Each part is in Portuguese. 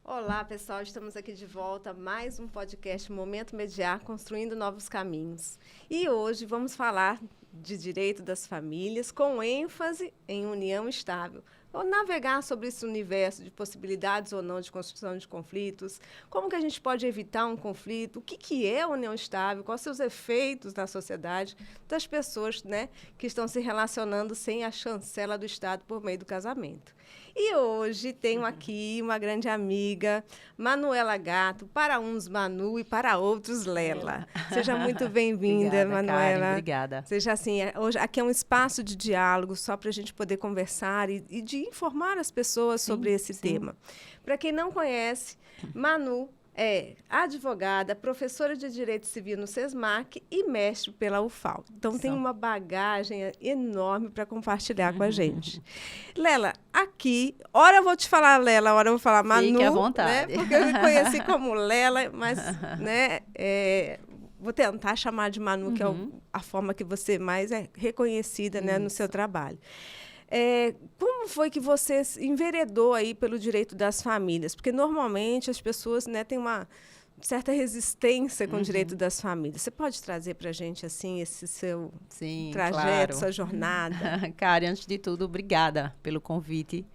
Olá, pessoal, estamos aqui de volta a mais um podcast Momento Mediar, Construindo Novos Caminhos. E hoje vamos falar de direito das famílias, com ênfase em união estável. Vamos navegar sobre esse universo de possibilidades ou não de construção de conflitos, como que a gente pode evitar um conflito, o que é união estável, quais são os efeitos na sociedade das pessoas, né, que estão se relacionando sem a chancela do Estado por meio do casamento. E hoje tenho aqui uma grande amiga, Manuela Gato, para uns Manu e para outros Lela. Seja muito bem-vinda, Manuela. Karen, obrigada. Seja assim, hoje aqui é um espaço de diálogo só para a gente poder conversar e de informar as pessoas sobre esse tema. Para quem não conhece, Manu é advogada, professora de Direito Civil no SESMAC e mestre pela UFAL. Então, tem uma bagagem enorme para compartilhar com a gente. Lela, aqui, ora eu vou te falar Lela, ora eu vou falar Manu. Fique à vontade. Né? Porque eu me conheci como Lela, mas né, vou tentar chamar de Manu, que é a forma que você mais é reconhecida, né, no seu trabalho. Como foi que você enveredou aí pelo direito das famílias? Porque, normalmente, as pessoas, né, têm uma certa resistência com o direito das famílias. Você pode trazer para a gente, assim, esse seu trajeto, claro. sua jornada? Karen, antes de tudo, obrigada pelo convite.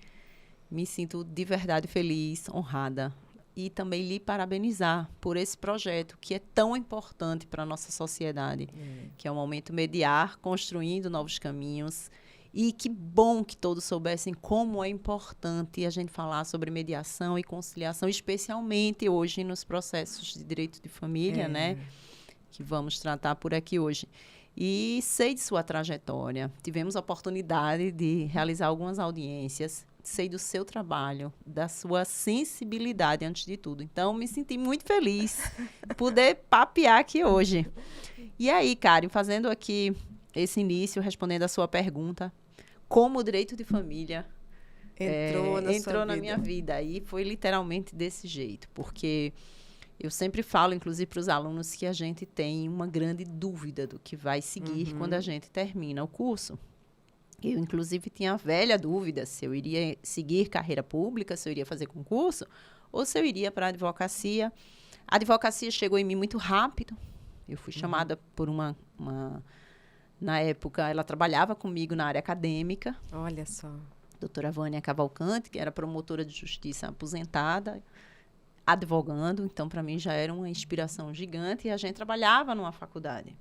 Me sinto de verdade feliz, honrada. E também lhe parabenizar por esse projeto que é tão importante para a nossa sociedade, que é o Momento Mediar, construindo novos caminhos. E que bom que todos soubessem como é importante a gente falar sobre mediação e conciliação, especialmente hoje nos processos de direito de família, né? Que vamos tratar por aqui hoje. E sei de sua trajetória. Tivemos a oportunidade de realizar algumas audiências. Sei do seu trabalho, da sua sensibilidade, antes de tudo. Então, me senti muito feliz de poder papear aqui hoje. E aí, Karen, fazendo aqui esse início, respondendo a sua pergunta, como o direito de família entrou na minha vida. E foi literalmente desse jeito, porque eu sempre falo, inclusive para os alunos, que a gente tem uma grande dúvida do que vai seguir quando a gente termina o curso. Eu, inclusive, tinha a velha dúvida se eu iria seguir carreira pública, se eu iria fazer concurso, ou se eu iria para a advocacia. A advocacia chegou em mim muito rápido. Eu fui chamada por uma... Na época, ela trabalhava comigo na área acadêmica. Olha só. Doutora Vânia Cavalcante, que era promotora de justiça aposentada, advogando. Então, para mim, já era uma inspiração gigante. E a gente trabalhava numa faculdade.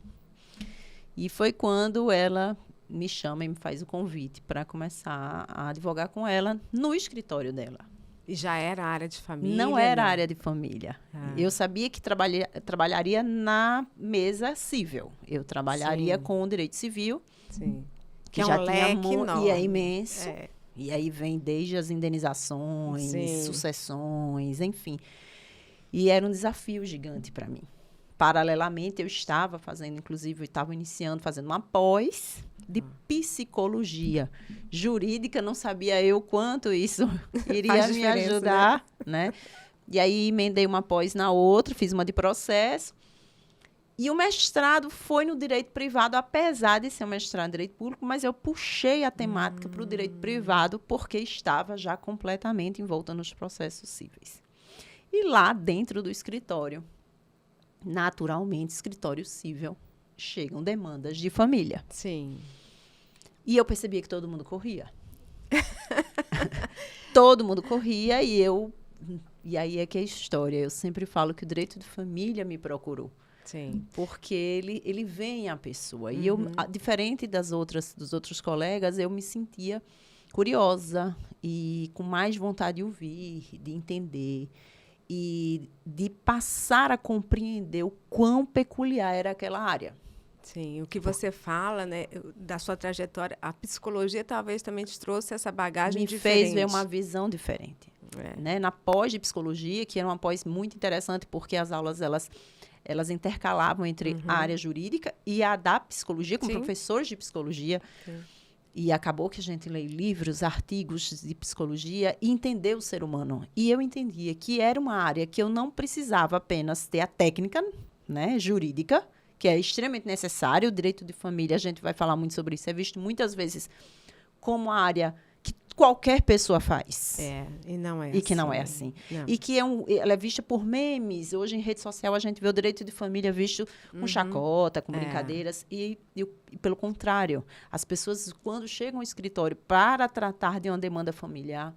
E foi quando ela me chama e me faz o convite para começar a advogar com ela no escritório dela. E já era área de família? Não era área de família. Eu sabia que trabalharia na mesa civil. Eu trabalharia com o direito civil. Sim. Que já tinha e é imenso. E aí vem desde as indenizações, sucessões, enfim. E era um desafio gigante para mim. Paralelamente, eu estava fazendo, inclusive, fazendo uma pós de psicologia jurídica. Não sabia eu quanto isso iria me ajudar, né? E aí, emendei uma pós na outra, fiz uma de processo. E o mestrado foi no direito privado, apesar de ser um mestrado em direito público, mas eu puxei a temática para o direito privado porque estava já completamente envolta nos processos cíveis. E lá, dentro do escritório, naturalmente, escritório civil, chegam demandas de família. Sim. E eu percebia que todo mundo corria. Todo mundo corria e aí é que é a história. Eu sempre falo que o direito de família me procurou. Sim. Porque ele vem à pessoa. E eu, diferente dos outros colegas, eu me sentia curiosa e com mais vontade de ouvir, de entender e de passar a compreender o quão peculiar era aquela área. Sim, o que você fala, né, da sua trajetória, a psicologia talvez também te trouxe essa bagagem diferente. Me fez ver uma visão diferente. Né? Na pós de psicologia, que era uma pós muito interessante, porque as aulas, elas intercalavam entre a área jurídica e a da psicologia, com professores de psicologia. Sim. E acabou que a gente lê livros, artigos de psicologia e entendeu o ser humano. E eu entendia que era uma área que eu não precisava apenas ter a técnica, né, jurídica, que é extremamente necessário. O direito de família, a gente vai falar muito sobre isso, é visto muitas vezes como a área que qualquer pessoa faz. E não é E que não é assim. Não. E que ela é vista por memes. Hoje, em rede social, a gente vê o direito de família visto com chacota, com brincadeiras. E, pelo contrário, as pessoas, quando chegam ao escritório para tratar de uma demanda familiar,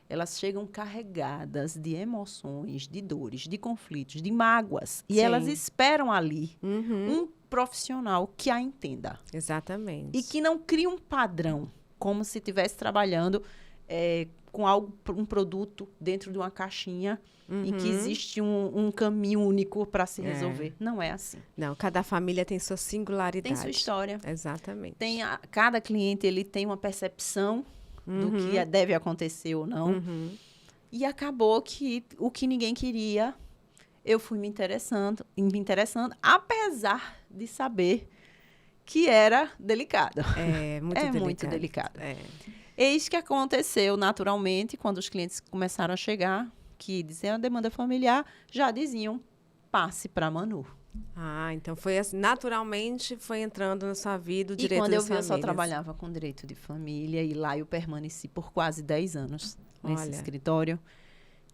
elas chegam carregadas de emoções, de dores, de conflitos, de mágoas. E elas esperam ali um profissional que a entenda. Exatamente. E que não crie um padrão, como se estivesse trabalhando com um produto dentro de uma caixinha em que existe um caminho único para se resolver. Não é assim. Não, cada família tem sua singularidade. Tem sua história. Exatamente. Cada cliente ele tem uma percepção do que deve acontecer ou não. E acabou que o que ninguém queria, eu fui me interessando, apesar de saber que era delicado. Muito delicado. Eis que aconteceu naturalmente, quando os clientes começaram a chegar, que diziam a demanda familiar, já diziam, passe para a Manu. Então foi assim, naturalmente foi entrando na sua vida o direito das famílias. E quando eu vi, eu só trabalhava com direito de família, e lá eu permaneci por quase 10 anos nesse escritório.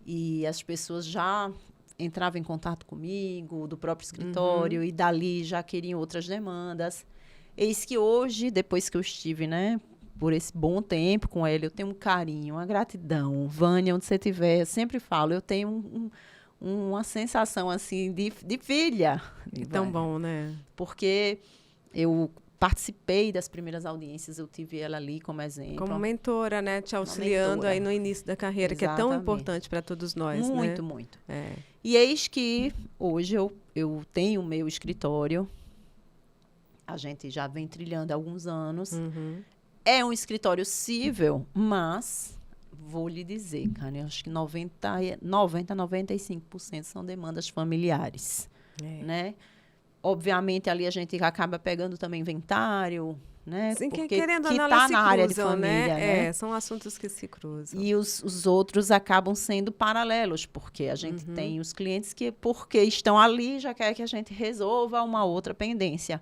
E as pessoas já entravam em contato comigo, do próprio escritório, e dali já queriam outras demandas. Eis que hoje, depois que eu estive, por esse bom tempo com ele, eu tenho um carinho, uma gratidão. Vânia, onde você estiver, eu sempre falo, eu tenho uma sensação, assim, de filha. Tão bom, né? Porque eu participei das primeiras audiências, eu tive ela ali como exemplo. Como mentora, né? Te auxiliando aí no início da carreira, que é tão importante para todos nós, muito, muito. E eis que hoje eu tenho o meu escritório, a gente já vem trilhando há alguns anos. É um escritório cível, mas vou lhe dizer, cara, eu acho que 95% são demandas familiares, né? Obviamente, ali a gente acaba pegando também inventário, né? Sim, porque querendo ou que não, está elas se na área de cruzam, família, né? São assuntos que se cruzam. E os outros acabam sendo paralelos, porque a gente tem os clientes que, porque estão ali, já quer que a gente resolva uma outra pendência.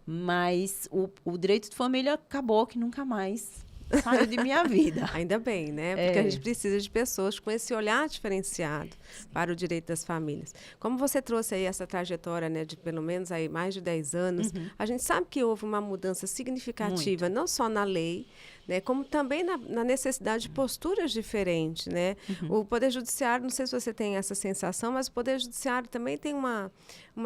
Mas o direito de família acabou que nunca mais saiu de minha vida. Ainda bem, né? Porque a gente precisa de pessoas com esse olhar diferenciado para o direito das famílias. Como você trouxe aí essa trajetória, né, de pelo menos aí mais de 10 anos, a gente sabe que houve uma mudança significativa, não só na lei, né, como também na necessidade de posturas diferentes, né? O Poder Judiciário, não sei se você tem essa sensação, mas o Poder Judiciário também tem uma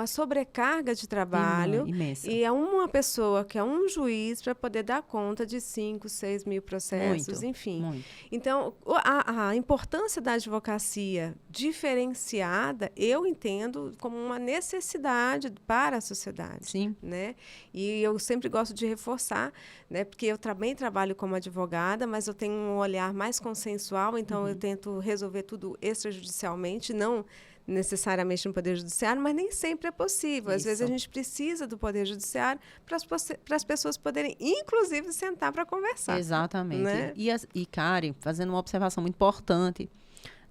sobrecarga de trabalho. Imensa. E é uma pessoa, que é um juiz, para poder dar conta de 5, 6 mil processos, enfim. Muito. Então, a importância da advocacia diferenciada, eu entendo como uma necessidade para a sociedade. Sim. Né? E eu sempre gosto de reforçar, né, porque eu também trabalho como advogada, mas eu tenho um olhar mais consensual, então eu tento resolver tudo extrajudicialmente, não necessariamente no Poder Judiciário, mas nem sempre é possível. Às vezes a gente precisa do Poder Judiciário para as pessoas poderem, inclusive, sentar para conversar. Exatamente. Né? E, Karen, fazendo uma observação muito importante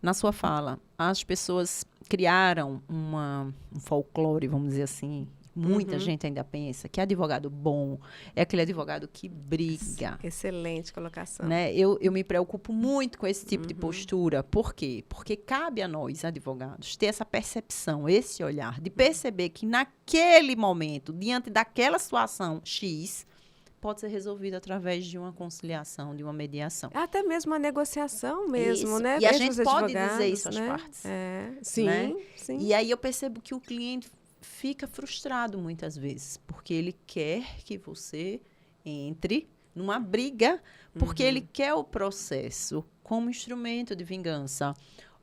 na sua fala, as pessoas criaram um folclore, vamos dizer assim. Muita gente ainda pensa que advogado bom é aquele advogado que briga. Excelente colocação. Né? Eu me preocupo muito com esse tipo de postura. Por quê? Porque cabe a nós, advogados, ter essa percepção, esse olhar, de perceber que naquele momento, diante daquela situação X, pode ser resolvido através de uma conciliação, de uma mediação. Até mesmo uma negociação mesmo, isso. né? E a gente pode dizer isso às partes. Sim, né? sim. E aí eu percebo que o cliente fica frustrado muitas vezes, porque ele quer que você entre numa briga, porque ele quer o processo como instrumento de vingança.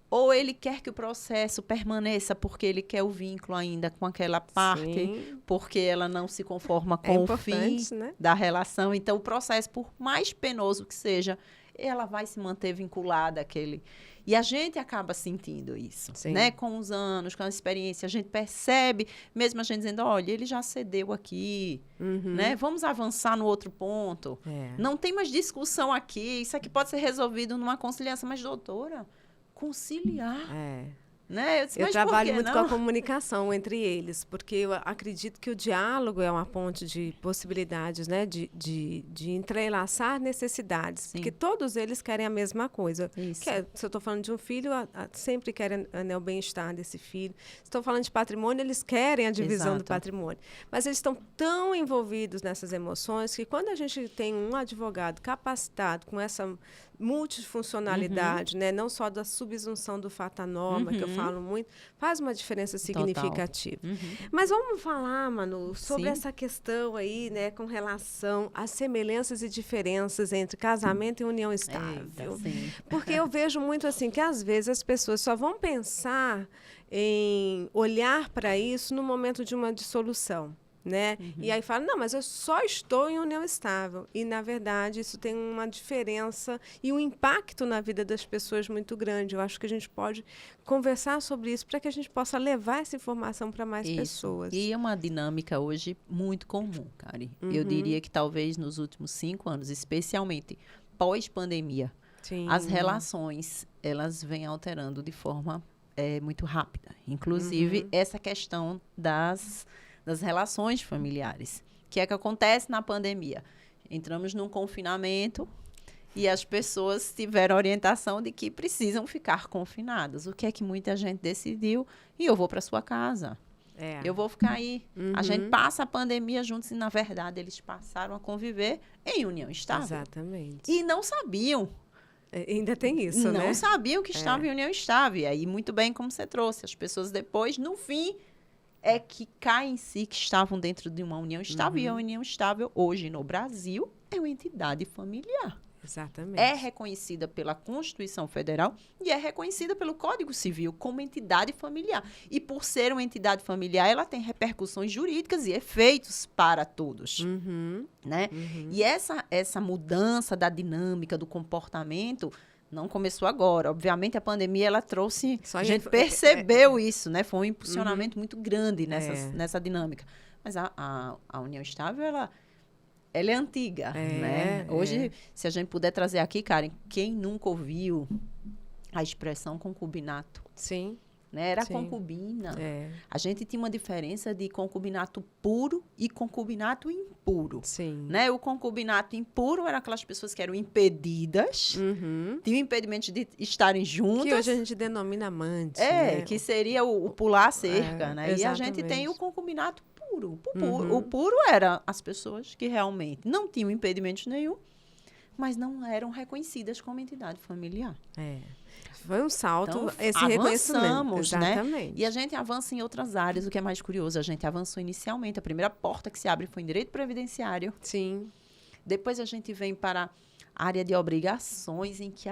Ou ele quer que o processo permaneça porque ele quer o vínculo ainda com aquela parte, porque ela não se conforma com o fim, né, da relação. Então, o processo, por mais penoso que seja, ela vai se manter vinculada àquele. E a gente acaba sentindo isso, né? Com os anos, com a experiência, a gente percebe, mesmo a gente dizendo, olha, ele já cedeu aqui, né? Vamos avançar no outro ponto. Não tem mais discussão aqui, isso aqui pode ser resolvido numa conciliação. Mas, doutora, conciliar? Né? Eu disse, Eu mas trabalho por que muito não? com a comunicação entre eles, porque eu acredito que o diálogo é uma ponte de possibilidades, né? De entrelaçar necessidades, Sim. porque todos eles querem a mesma coisa. Isso. Se eu estou falando de um filho, sempre querem, né, o bem-estar desse filho. Se estou falando de patrimônio, eles querem a divisão do Exato. patrimônio. Mas eles estão tão envolvidos nessas emoções que quando a gente tem um advogado capacitado com essa multifuncionalidade, né? Não só da subsunção do fata-norma, que eu falo muito, faz uma diferença significativa. Mas vamos falar, Manu, sobre Sim. essa questão aí, né, com relação às semelhanças e diferenças entre casamento e união estável. Eita, sim. Porque eu vejo muito assim que às vezes as pessoas só vão pensar em olhar para isso no momento de uma dissolução. Né? E aí fala, não, mas eu só estou em união estável. E, na verdade, isso tem uma diferença e um impacto na vida das pessoas muito grande. Eu acho que a gente pode conversar sobre isso para que a gente possa levar essa informação para mais pessoas. E é uma dinâmica hoje muito comum, Kari. Eu diria que talvez nos últimos 5 anos, especialmente pós-pandemia, as relações, elas vêm alterando de forma muito rápida. Inclusive, essa questão das relações familiares. O que é que acontece na pandemia? Entramos num confinamento e as pessoas tiveram a orientação de que precisam ficar confinadas. O que é que muita gente decidiu? E eu vou para sua casa. Eu vou ficar aí. A gente passa a pandemia juntos e, na verdade, eles passaram a conviver em união estável. Exatamente. E não sabiam. Ainda tem isso, né? Não sabiam que estavam em união estável. E aí, muito bem como você trouxe. As pessoas depois, no fim, é que caem em si que estavam dentro de uma união estável. E a união estável, hoje, no Brasil, é uma entidade familiar. Exatamente. É reconhecida pela Constituição Federal e é reconhecida pelo Código Civil como entidade familiar. E por ser uma entidade familiar, ela tem repercussões jurídicas e efeitos para todos. Né? E essa mudança da dinâmica, do comportamento, não começou agora. Obviamente, a pandemia, ela trouxe... A gente percebeu isso, né? Foi um impulsionamento muito grande nessa dinâmica. Mas a união estável, ela é antiga, né? Hoje, se a gente puder trazer aqui, Karen, quem nunca ouviu a expressão concubinato? Sim. Né? Era concubina. A gente tinha uma diferença de concubinato puro e concubinato impuro. Sim. Né? O concubinato impuro eram aquelas pessoas que eram impedidas, tinham impedimento de estarem juntas. Que hoje a gente denomina amante. Né? Que seria o pular a cerca. Né? Exatamente. E a gente tem o concubinato puro. O puro era as pessoas que realmente não tinham impedimento nenhum, mas não eram reconhecidas como entidade familiar. Foi um salto, então, esse reconhecimento. Exatamente. Né? E a gente avança em outras áreas, o que é mais curioso. A gente avançou inicialmente. A primeira porta que se abre foi em direito previdenciário. Sim. Depois a gente vem para a área de obrigações, em que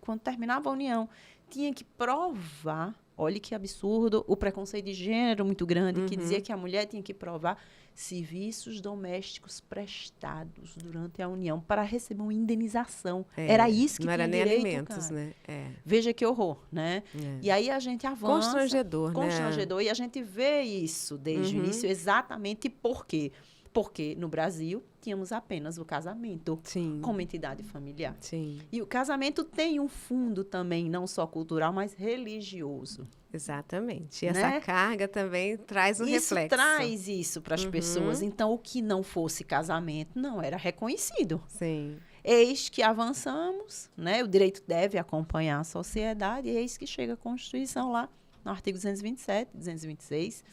quando terminava a união, tinha que provar. Olha que absurdo, o preconceito de gênero muito grande, que dizia que a mulher tinha que provar serviços domésticos prestados durante a união para receber uma indenização. Era isso que não tinha era nem direito, alimentos, cara. né? Veja que horror, né? E aí a gente avança. Constrangedor, né? E a gente vê isso desde o início exatamente por quê? Porque no Brasil tínhamos apenas o casamento como entidade familiar. Sim. E o casamento tem um fundo também, não só cultural, mas religioso. Exatamente. E essa carga também traz um reflexo. Isso traz isso para as pessoas. Então, o que não fosse casamento não era reconhecido. Sim. Eis que avançamos, né? O direito deve acompanhar a sociedade, e eis que chega a Constituição lá, no artigo 227, 226,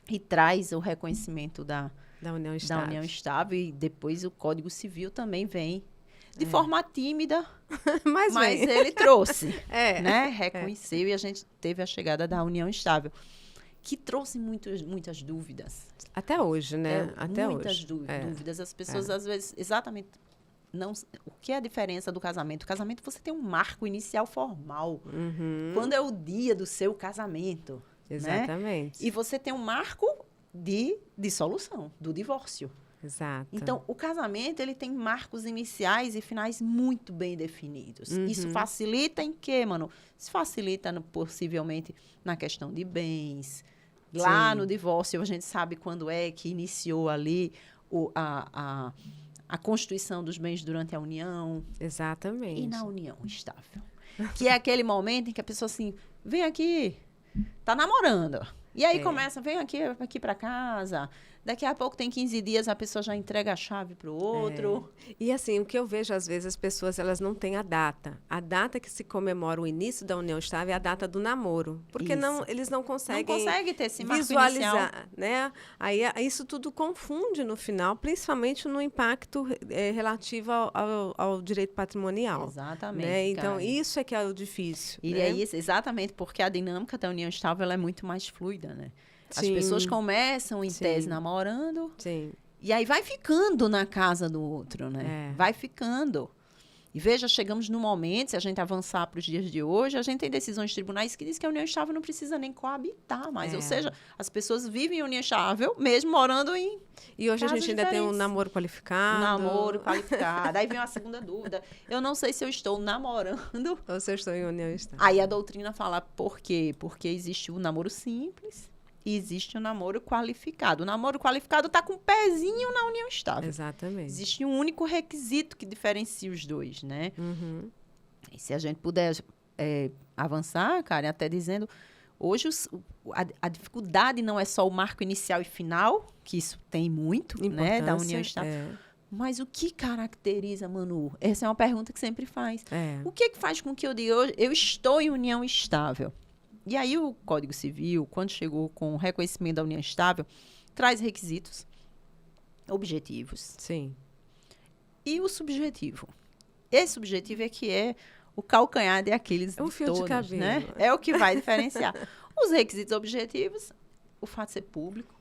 e traz o reconhecimento da união estável, e depois o Código Civil também vem de forma tímida, mas ele trouxe, né? Reconheceu e a gente teve a chegada da união estável, que trouxe muitas dúvidas. Até hoje, né? Até muitas dúvidas. As pessoas, às vezes, exatamente... o que é a diferença do casamento? O casamento, você tem um marco inicial formal. Quando é o dia do seu casamento. Exatamente. Né? E você tem um marco de dissolução, do divórcio. Exato. Então, o casamento, ele tem marcos iniciais e finais muito bem definidos. Isso facilita em quê, mano? Isso facilita, possivelmente, na questão de bens. Lá no divórcio, a gente sabe quando é que iniciou ali a constituição dos bens durante a união. Exatamente. E na união estável. Que é aquele momento em que a pessoa assim, vem aqui, tá namorando. E aí começa, vem aqui para casa. Daqui a pouco tem 15 dias, a pessoa já entrega a chave para o outro. E assim, o que eu vejo, às vezes, as pessoas elas não têm a data. A data que se comemora o início da união estável é a data do namoro. Porque eles não conseguem ter esse marco visualizar, inicial. né? Aí isso tudo confunde no final, principalmente no impacto relativo ao direito patrimonial. Exatamente. Né? Então, isso é que é o difícil. E né? é isso, exatamente, porque a dinâmica da união estável ela é muito mais fluida, né? As Sim. pessoas começam, em Sim. tese, namorando. Sim. E aí vai ficando na casa do outro, né? Vai ficando. E veja, chegamos no momento, se a gente avançar para os dias de hoje, a gente tem decisões de tribunais que diz que a união estável não precisa nem coabitar mais. Ou seja, as pessoas vivem em união estável, mesmo morando em E hoje a gente ainda tem um namoro qualificado. Namoro qualificado. Aí vem uma segunda dúvida. Eu não sei se eu estou namorando. Ou se eu estou em união estável. Aí a doutrina fala por quê? Porque existe o namoro simples e existe o namoro qualificado. O namoro qualificado está com um pezinho na união estável. Exatamente. Existe um único requisito que diferencia os dois, né? Uhum. E se a gente puder avançar, Karen, até dizendo... Hoje, a dificuldade não é só o marco inicial e final, que isso tem muito, né, da união estável. Mas o que caracteriza, Manu? Essa é uma pergunta que sempre faz. O que faz com que eu diga, eu estou em união estável? E aí o Código Civil, quando chegou com o reconhecimento da união estável, traz requisitos objetivos. Sim. E o subjetivo. Esse subjetivo é que é o calcanhar de Aquiles É um de fio todos, de cabelo. né? É o que vai diferenciar. Os requisitos objetivos, o fato de ser público.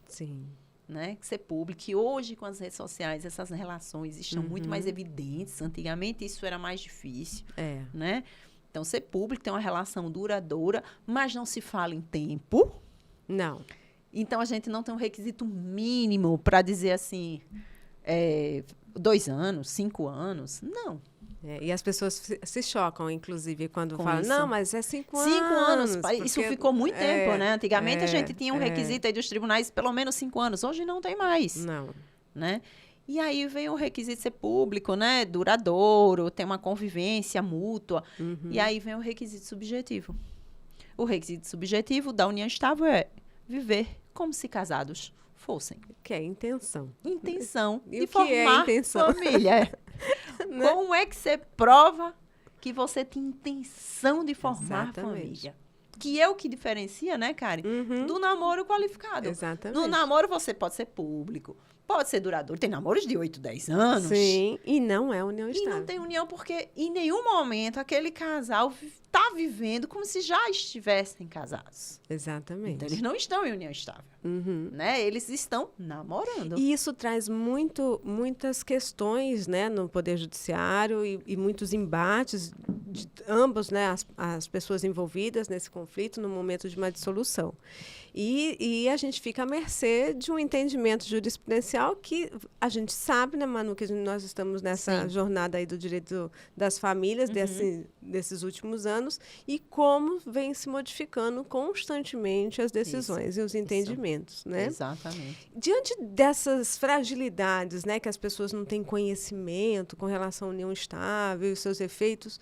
Sim. Né? Que ser público. E hoje, com as redes sociais, essas relações estão muito mais evidentes. Antigamente, isso era mais difícil. Né? Então, ser público, tem uma relação duradoura, mas não se fala em tempo. Não. Então, a gente não tem um requisito mínimo para dizer assim, 2 anos, 5 anos. Não. E as pessoas se chocam, inclusive, quando Com falam, isso. não, mas é 5 anos. 5 anos. Porque Isso ficou muito tempo, né? Antigamente, a gente tinha um requisito aí dos tribunais, pelo menos 5 anos. Hoje não tem mais. Não. Né? E aí vem o requisito de ser público, né? Duradouro, ter uma convivência mútua. E aí vem o requisito subjetivo. O requisito subjetivo da união estável é viver como se casados fossem. Que é intenção. Intenção E de o que é formar intenção? família. Né? Como é que você prova que você tem intenção de formar família? Que é o que diferencia, né, Karen? Do namoro qualificado. Exatamente. No namoro você pode ser público, pode ser duradouro. Tem namoros de 8, 10 anos. Sim, e não é união E estável. não tem união porque em nenhum momento aquele casal está vivendo como se já estivessem casados. Exatamente. Então, eles não estão em união estável. Né? Eles estão namorando. E isso traz muitas questões, né, no Poder Judiciário e muitos embates de ambos, né, as pessoas envolvidas nesse conflito no momento de uma dissolução. E a gente fica à mercê de um entendimento jurisprudencial que a gente sabe, né, Manu, que nós estamos nessa jornada aí do direito das famílias desses últimos anos e como vem se modificando constantemente as decisões e os entendimentos, né? Exatamente. Diante dessas fragilidades, né, que as pessoas não têm conhecimento com relação à união estável e seus efeitos,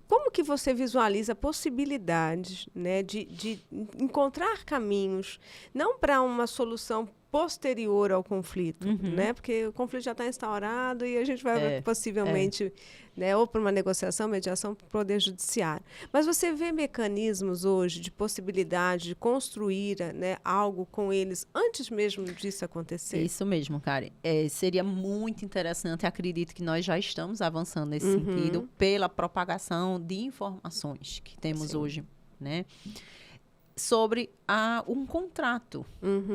como que você visualiza possibilidades, né, de encontrar caminhos, não para uma solução posterior ao conflito, né, porque o conflito já está instaurado e a gente vai possivelmente, né, ou para uma negociação, mediação, para o Poder Judiciário. Mas você vê mecanismos hoje de possibilidade de construir, né, algo com eles antes mesmo disso acontecer? Isso mesmo, Karen. Seria muito interessante, acredito que nós já estamos avançando nesse sentido, pela propagação de informações que temos hoje, né? Sobre um contrato.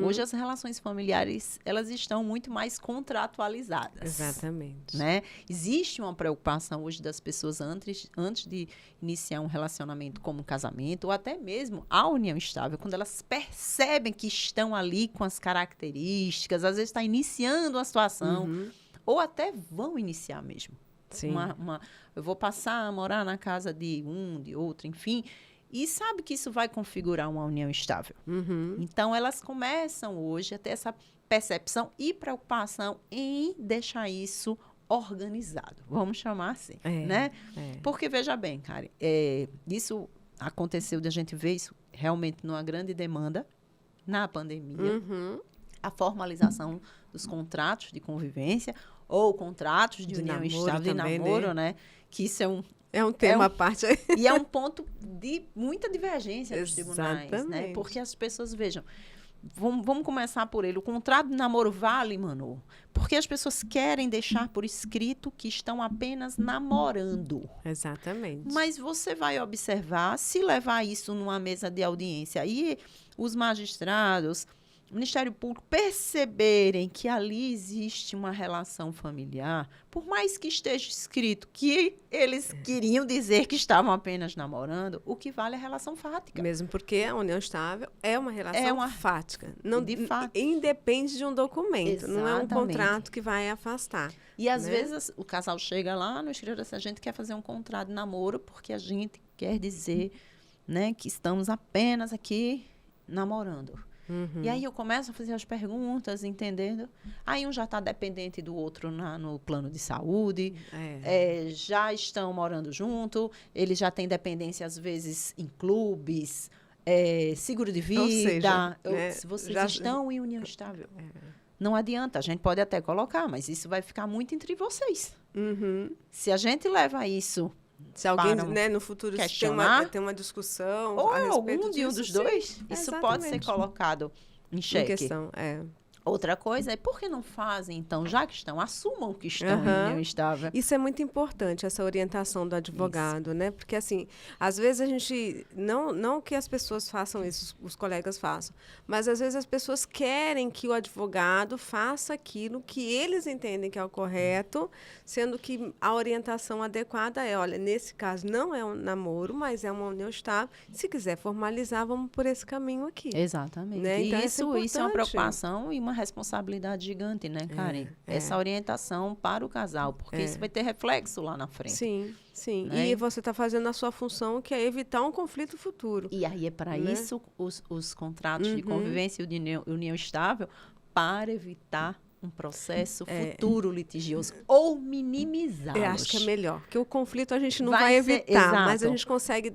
Hoje as relações familiares elas estão muito mais contratualizadas. Exatamente. Né? Existe uma preocupação hoje das pessoas antes de iniciar um relacionamento como um casamento ou até mesmo a união estável, quando elas percebem que estão ali com as características, às vezes está iniciando uma situação ou até vão iniciar mesmo. Sim. Eu vou passar a morar na casa de um, de outro, enfim... E sabe que isso vai configurar uma união estável. Então, elas começam hoje a ter essa percepção e preocupação em deixar isso organizado, vamos chamar assim, né? Porque, veja bem, Karen, isso aconteceu de a gente ver isso realmente numa grande demanda na pandemia, a formalização dos contratos de convivência ou contratos de união estável de namoro, né? Que isso é um tema à parte. E é um ponto de muita divergência nos tribunais, né? Porque as pessoas, vejam, vamos começar por ele. O contrato de namoro vale, Manu? Porque as pessoas querem deixar por escrito que estão apenas namorando. Exatamente. Mas você vai observar, se levar isso numa mesa de audiência e os magistrados, o Ministério Público perceberem que ali existe uma relação familiar, por mais que esteja escrito que eles queriam dizer que estavam apenas namorando, o que vale é a relação fática. Mesmo porque a união estável é uma relação fática. Não, de fato. Independe de um documento. Exatamente. Não é um contrato que vai afastar. E, às vezes, o casal chega lá no escritório assim, a gente quer fazer um contrato de namoro porque a gente quer dizer, né, que estamos apenas aqui namorando. E aí eu começo a fazer as perguntas, entendendo? Aí um já está dependente do outro no plano de saúde, já estão morando junto, ele já tem dependência, às vezes, em clubes, seguro de vida. Ou seja, se vocês estão em união estável. Não adianta, a gente pode até colocar, mas isso vai ficar muito entre vocês. Se a gente leva isso... Se alguém, né, no futuro tem uma discussão ou a respeito algum de um dos dois, isso pode ser colocado em xeque. Em questão, Outra coisa é, por que não fazem, então, já que estão, assumam que estão em união estável. Isso é muito importante, essa orientação do advogado, né? Porque, assim, às vezes a gente... Não que as pessoas façam isso, os colegas façam, mas, às vezes, as pessoas querem que o advogado faça aquilo que eles entendem que é o correto, sendo que a orientação adequada é, olha, nesse caso não é um namoro, mas é uma união estável. Se quiser formalizar, vamos por esse caminho aqui. Exatamente. Né? Então, isso é uma preocupação e uma responsabilidade gigante, né, Karen? Essa orientação para o casal, porque isso vai ter reflexo lá na frente. Sim. Né? E você está fazendo a sua função, que é evitar um conflito futuro. E aí é para isso os contratos de convivência e de união estável, para evitar um processo futuro litigioso ou minimizá-los. Eu acho que é melhor, porque o conflito a gente não vai evitar, mas a gente consegue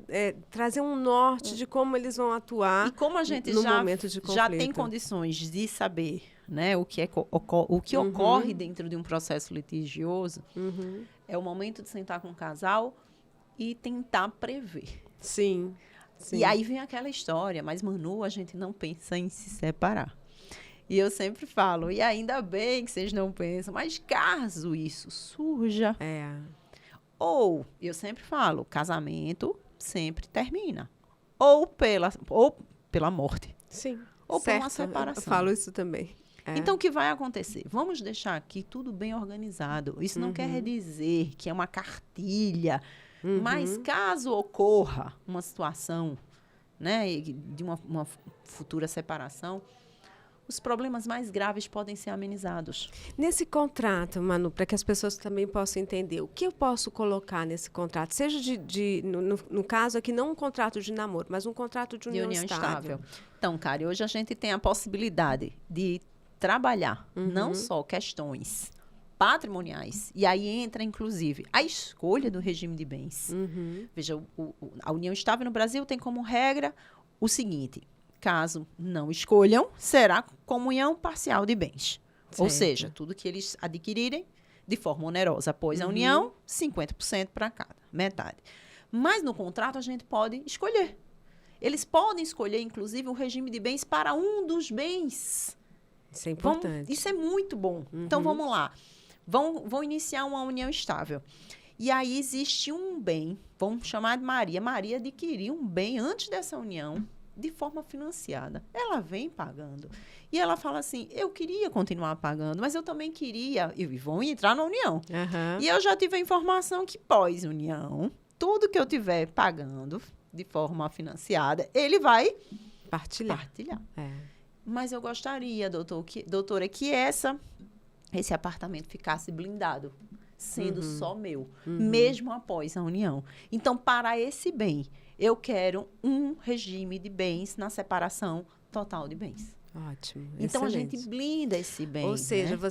trazer um norte de como eles vão atuar e como a gente no momento de conflito. Já tem condições de saber, né, o que ocorre dentro de um processo litigioso, é o momento de sentar com o casal e tentar prever. Sim. E aí vem aquela história, mas, Manu, a gente não pensa em se separar. E eu sempre falo, e ainda bem que vocês não pensam, mas caso isso surja... Ou, eu sempre falo, casamento sempre termina. Ou pela morte. Sim. Ou por uma separação. Eu falo isso também. Então, o que vai acontecer? Vamos deixar aqui tudo bem organizado. Isso não quer dizer que é uma cartilha. Mas caso ocorra uma situação, né, de uma futura separação, os problemas mais graves podem ser amenizados. Nesse contrato, Manu, para que as pessoas também possam entender, o que eu posso colocar nesse contrato? Seja no caso aqui, não um contrato de namoro, mas um contrato de união estável. Então, Karen, hoje a gente tem a possibilidade de trabalhar não só questões patrimoniais, e aí entra, inclusive, a escolha do regime de bens. Veja, a união estável no Brasil tem como regra o seguinte: caso não escolham, será comunhão parcial de bens. Certo. Ou seja, tudo que eles adquirirem de forma onerosa após a união, 50% para cada, metade. Mas no contrato a gente pode escolher. Eles podem escolher, inclusive, o regime de bens para um dos bens. Isso é importante. Isso é muito bom. Então, vamos lá. Vão iniciar uma união estável. E aí existe um bem, vamos chamar de Maria. Maria adquiriu um bem antes dessa união, de forma financiada. Ela vem pagando. E ela fala assim, eu queria continuar pagando, mas eu também queria... E vão entrar na união. E eu já tive a informação que pós-união, tudo que eu tiver pagando de forma financiada, ele vai partilhar. Mas eu gostaria, doutora, que esse apartamento ficasse blindado, sendo só meu, mesmo após a união. Então, para esse bem, eu quero um regime de bens na separação total de bens. Ótimo. Então, Excelente. a gente blinda esse bem. Ou seja, né?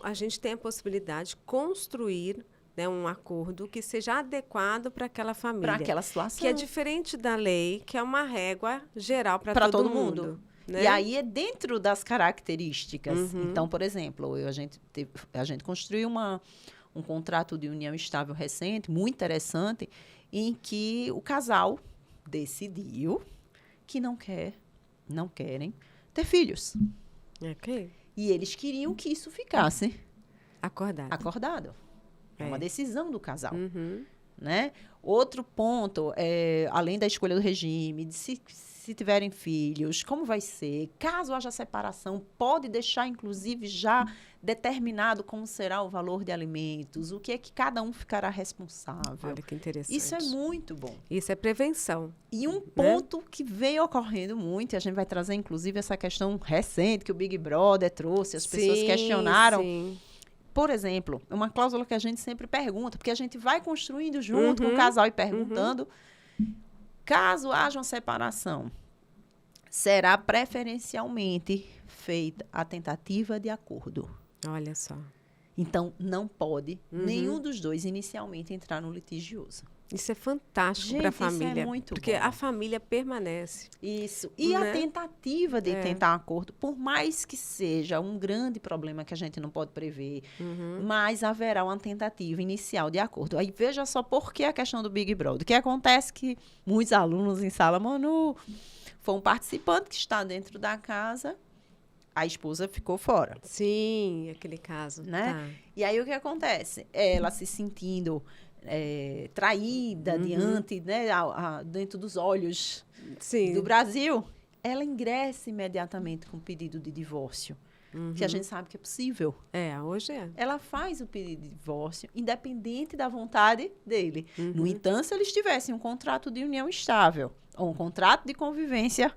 a gente tem a possibilidade de construir, né, um acordo que seja adequado para aquela Para família. aquela situação. Que é diferente da lei, que é uma régua geral para Para todo todo mundo. mundo. Né? E aí é dentro das características. Uhum. Então, por exemplo, a gente construiu um contrato de união estável recente, muito interessante, em que o casal decidiu que não querem ter filhos. Ok. E eles queriam que isso ficasse Acordado. É uma decisão do casal. Uhum. Né? Outro ponto, além da escolha do regime, de se tiverem filhos, como vai ser? Caso haja separação, pode deixar, inclusive, já determinado como será o valor de alimentos, o que é que cada um ficará responsável. Olha que interessante. Isso é muito bom. Isso é prevenção. E um ponto que vem ocorrendo muito, e a gente vai trazer, inclusive, essa questão recente que o Big Brother trouxe, as pessoas questionaram. Sim. Por exemplo, uma cláusula que a gente sempre pergunta, porque a gente vai construindo junto com o casal e perguntando, caso haja uma separação, será preferencialmente feita a tentativa de acordo. Olha só. Então, não pode nenhum dos dois inicialmente entrar no litigioso. Isso é fantástico para a família. Isso é muito porque bom. a família permanece. Isso. E a tentativa de tentar um acordo, por mais que seja um grande problema que a gente não pode prever, mas haverá uma tentativa inicial de acordo. Aí veja só por que a questão do Big Brother. O que acontece que muitos alunos em sala, Manu, foi um participante que está dentro da casa, a esposa ficou fora. Sim, aquele caso. Né? Tá. E aí o que acontece? Ela se sentindo traída diante, né, dentro dos olhos do Brasil, ela ingressa imediatamente com o pedido de divórcio, que a gente sabe que é possível. Hoje é. Ela faz o pedido de divórcio, independente da vontade dele. No entanto, se eles tivessem um contrato de união estável ou um contrato de convivência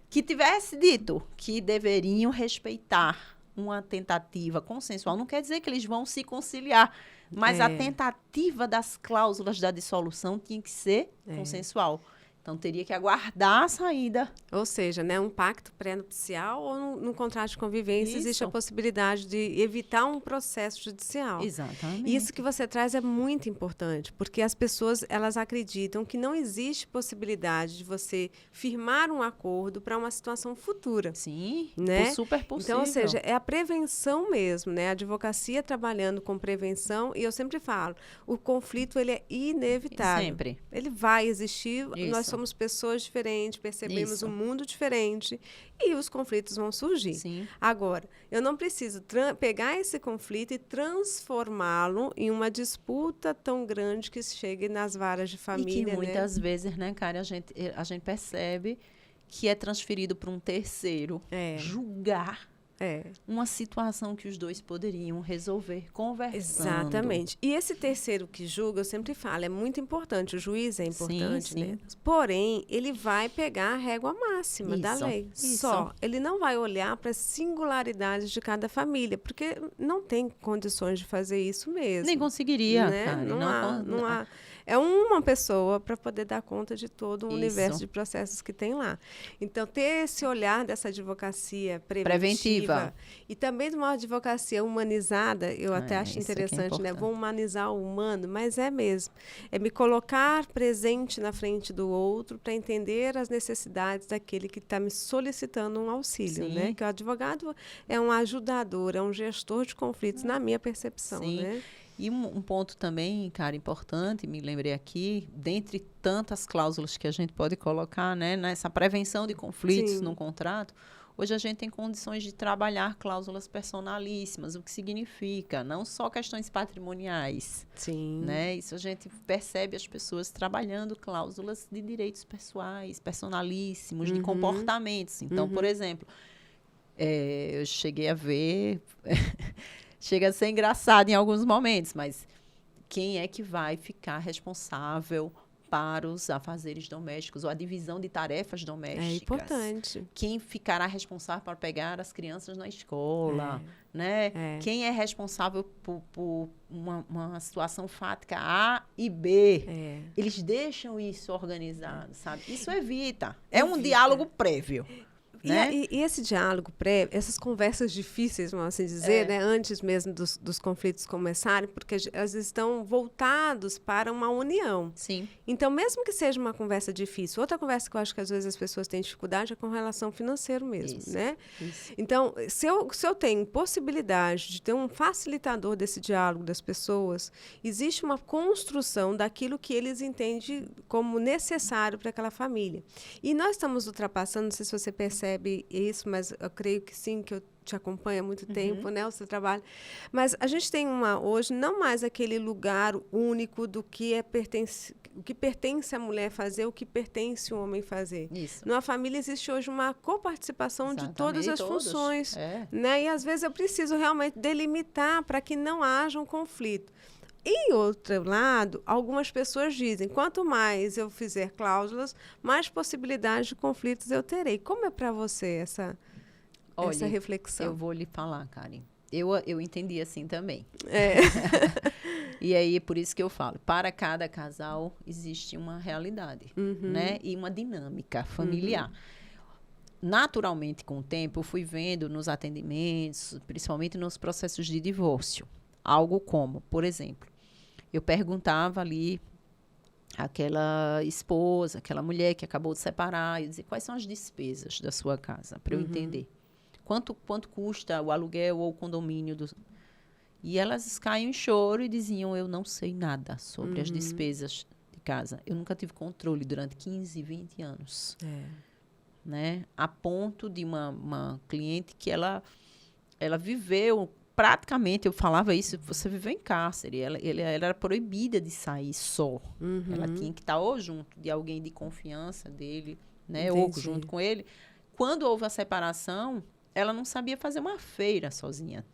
que tivesse dito que deveriam respeitar uma tentativa consensual, não quer dizer que eles vão se conciliar, mas a tentativa das cláusulas da dissolução tinha que ser consensual. Então, teria que aguardar a saída. Ou seja, né, um pacto pré-nupcial ou num contrato de convivência existe a possibilidade de evitar um processo judicial. Exatamente. Isso que você traz é muito importante, porque as pessoas elas acreditam que não existe possibilidade de você firmar um acordo para uma situação futura. Sim, né? Super possível. Então, ou seja, é a prevenção mesmo, né? A advocacia trabalhando com prevenção, e eu sempre falo, o conflito ele é inevitável. Sempre. Ele vai existir, nós somos pessoas diferentes, percebemos um mundo diferente e os conflitos vão surgir. Sim. Agora, eu não preciso pegar esse conflito e transformá-lo em uma disputa tão grande que chegue nas varas de família. E que muitas vezes, né, Karen, a gente percebe que é transferido para um terceiro julgar uma situação que os dois poderiam resolver conversando. Exatamente. E esse terceiro que julga, eu sempre falo, é muito importante. O juiz é importante, sim. né? Porém, ele vai pegar a régua máxima da lei. Só. Ele não vai olhar para as singularidades de cada família, porque não tem condições de fazer isso mesmo. Nem conseguiria, né? Karen. Não há. É uma pessoa para poder dar conta de todo o universo de processos que tem lá. Então, ter esse olhar dessa advocacia preventiva e também de uma advocacia humanizada, eu até acho interessante, né? Vou humanizar o humano, mas é mesmo. É me colocar presente na frente do outro para entender as necessidades daquele que está me solicitando um auxílio, né? Que o advogado é um ajudador, é um gestor de conflitos, na minha percepção, né? E um ponto também, cara, importante, me lembrei aqui, dentre tantas cláusulas que a gente pode colocar, né, nessa prevenção de conflitos num contrato, hoje a gente tem condições de trabalhar cláusulas personalíssimas, o que significa não só questões patrimoniais. Né? Isso a gente percebe as pessoas trabalhando cláusulas de direitos pessoais, personalíssimos, de comportamentos. Então, por exemplo, eu cheguei a ver... Chega a ser engraçado em alguns momentos, mas quem é que vai ficar responsável para os afazeres domésticos ou a divisão de tarefas domésticas? É importante. Quem ficará responsável para pegar as crianças na escola? Né? Quem é responsável por uma situação fática A e B? Eles deixam isso organizado, sabe? Isso evita. É um diálogo prévio. né? E esse diálogo prévio, essas conversas difíceis, vamos assim dizer, né, antes mesmo dos conflitos começarem, porque elas estão voltados para uma união. Sim. Então, mesmo que seja uma conversa difícil, outra conversa que eu acho que às vezes as pessoas têm dificuldade é com relação financeira mesmo, Isso, né? isso. Então, se eu tenho possibilidade de ter um facilitador desse diálogo das pessoas, existe uma construção daquilo que eles entendem como necessário para aquela família. E nós estamos ultrapassando, não sei se você percebe isso, mas eu creio que sim, que eu te acompanho há muito tempo, né, o seu trabalho. Mas a gente tem hoje não mais aquele lugar único do que o que pertence à mulher fazer, o que pertence ao homem fazer. Isso. Numa família existe hoje uma coparticipação de todas as funções, né? E às vezes eu preciso realmente delimitar para que não haja um conflito. E, outro lado, algumas pessoas dizem, quanto mais eu fizer cláusulas, mais possibilidades de conflitos eu terei. Como é para você essa reflexão? Eu vou lhe falar, Karen. Eu entendi assim também. É. E aí, por isso que eu falo, para cada casal existe uma realidade, né? E uma dinâmica familiar. Naturalmente, com o tempo, eu fui vendo nos atendimentos, principalmente nos processos de divórcio, algo como, por exemplo, eu perguntava ali àquela esposa, aquela mulher que acabou de separar, eu dizia, quais são as despesas da sua casa, para eu entender. Quanto custa o aluguel ou o condomínio? E elas caíam em choro e diziam, eu não sei nada sobre as despesas de casa. Eu nunca tive controle durante 15, 20 anos. Né? A ponto de uma cliente que ela viveu praticamente, eu falava isso, você viveu em cárcere. Ela era proibida de sair só. Ela tinha que estar ou junto de alguém de confiança dele, né? Ou junto com ele. Quando houve a separação, ela não sabia fazer uma feira sozinha.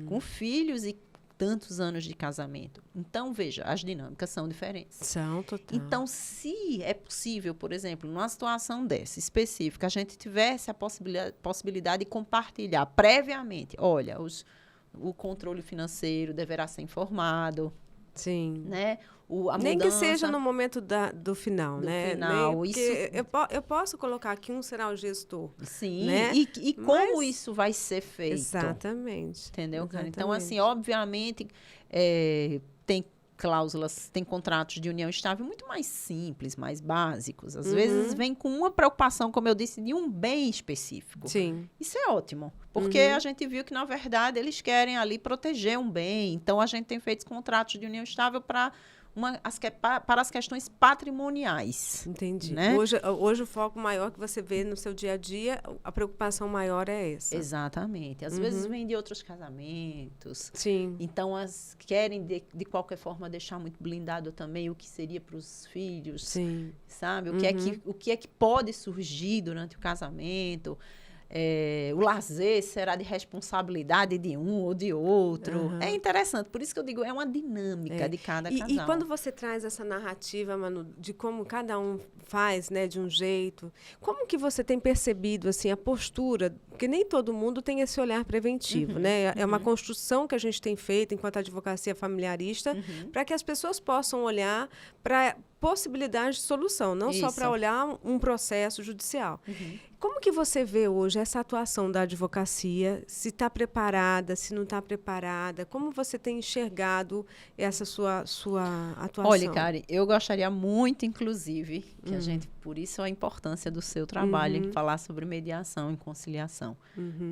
Com filhos e tantos anos de casamento. Então, veja, as dinâmicas são diferentes. São, total. Então, se é possível, por exemplo, numa situação dessa específica, a gente tivesse a possibilidade de compartilhar previamente, olha, o controle financeiro deverá ser informado. Sim. Né? Nem que seja no momento do final, né? Final, isso... eu posso colocar aqui um será o gestor. Sim, né? E como isso vai ser feito. Exatamente. Entendeu, cara? Exatamente. Então, assim, obviamente, tem cláusulas, tem contratos de união estável muito mais simples, mais básicos. Às vezes vem com uma preocupação, como eu disse, de um bem específico. Sim. Isso é ótimo, porque a gente viu que, na verdade, eles querem ali proteger um bem. Então, a gente tem feito contratos de união estável para as questões patrimoniais. Entendi. Né? Hoje o foco maior que você vê no seu dia a dia, a preocupação maior é essa. Exatamente. Às vezes vem de outros casamentos. Sim. Então, querem, de qualquer forma, deixar muito blindado também o que seria para os filhos. Sim. Sabe? O que é que pode surgir durante o casamento. O lazer será de responsabilidade de um ou de outro. É interessante. Por isso que eu digo, é uma dinâmica de cada casal. E quando você traz essa narrativa, Manu, de como cada um faz, né, de um jeito, como que você tem percebido assim, a postura? Porque nem todo mundo tem esse olhar preventivo. Né? É uma construção que a gente tem feito enquanto advocacia familiarista para que as pessoas possam olhar para possibilidades de solução, não só para olhar um processo judicial. Como que você vê hoje essa atuação da advocacia? Se está preparada, se não está preparada? Como você tem enxergado essa sua atuação? Olha, Karen, eu gostaria muito, inclusive, que a gente, por isso a importância do seu trabalho em falar sobre mediação e conciliação.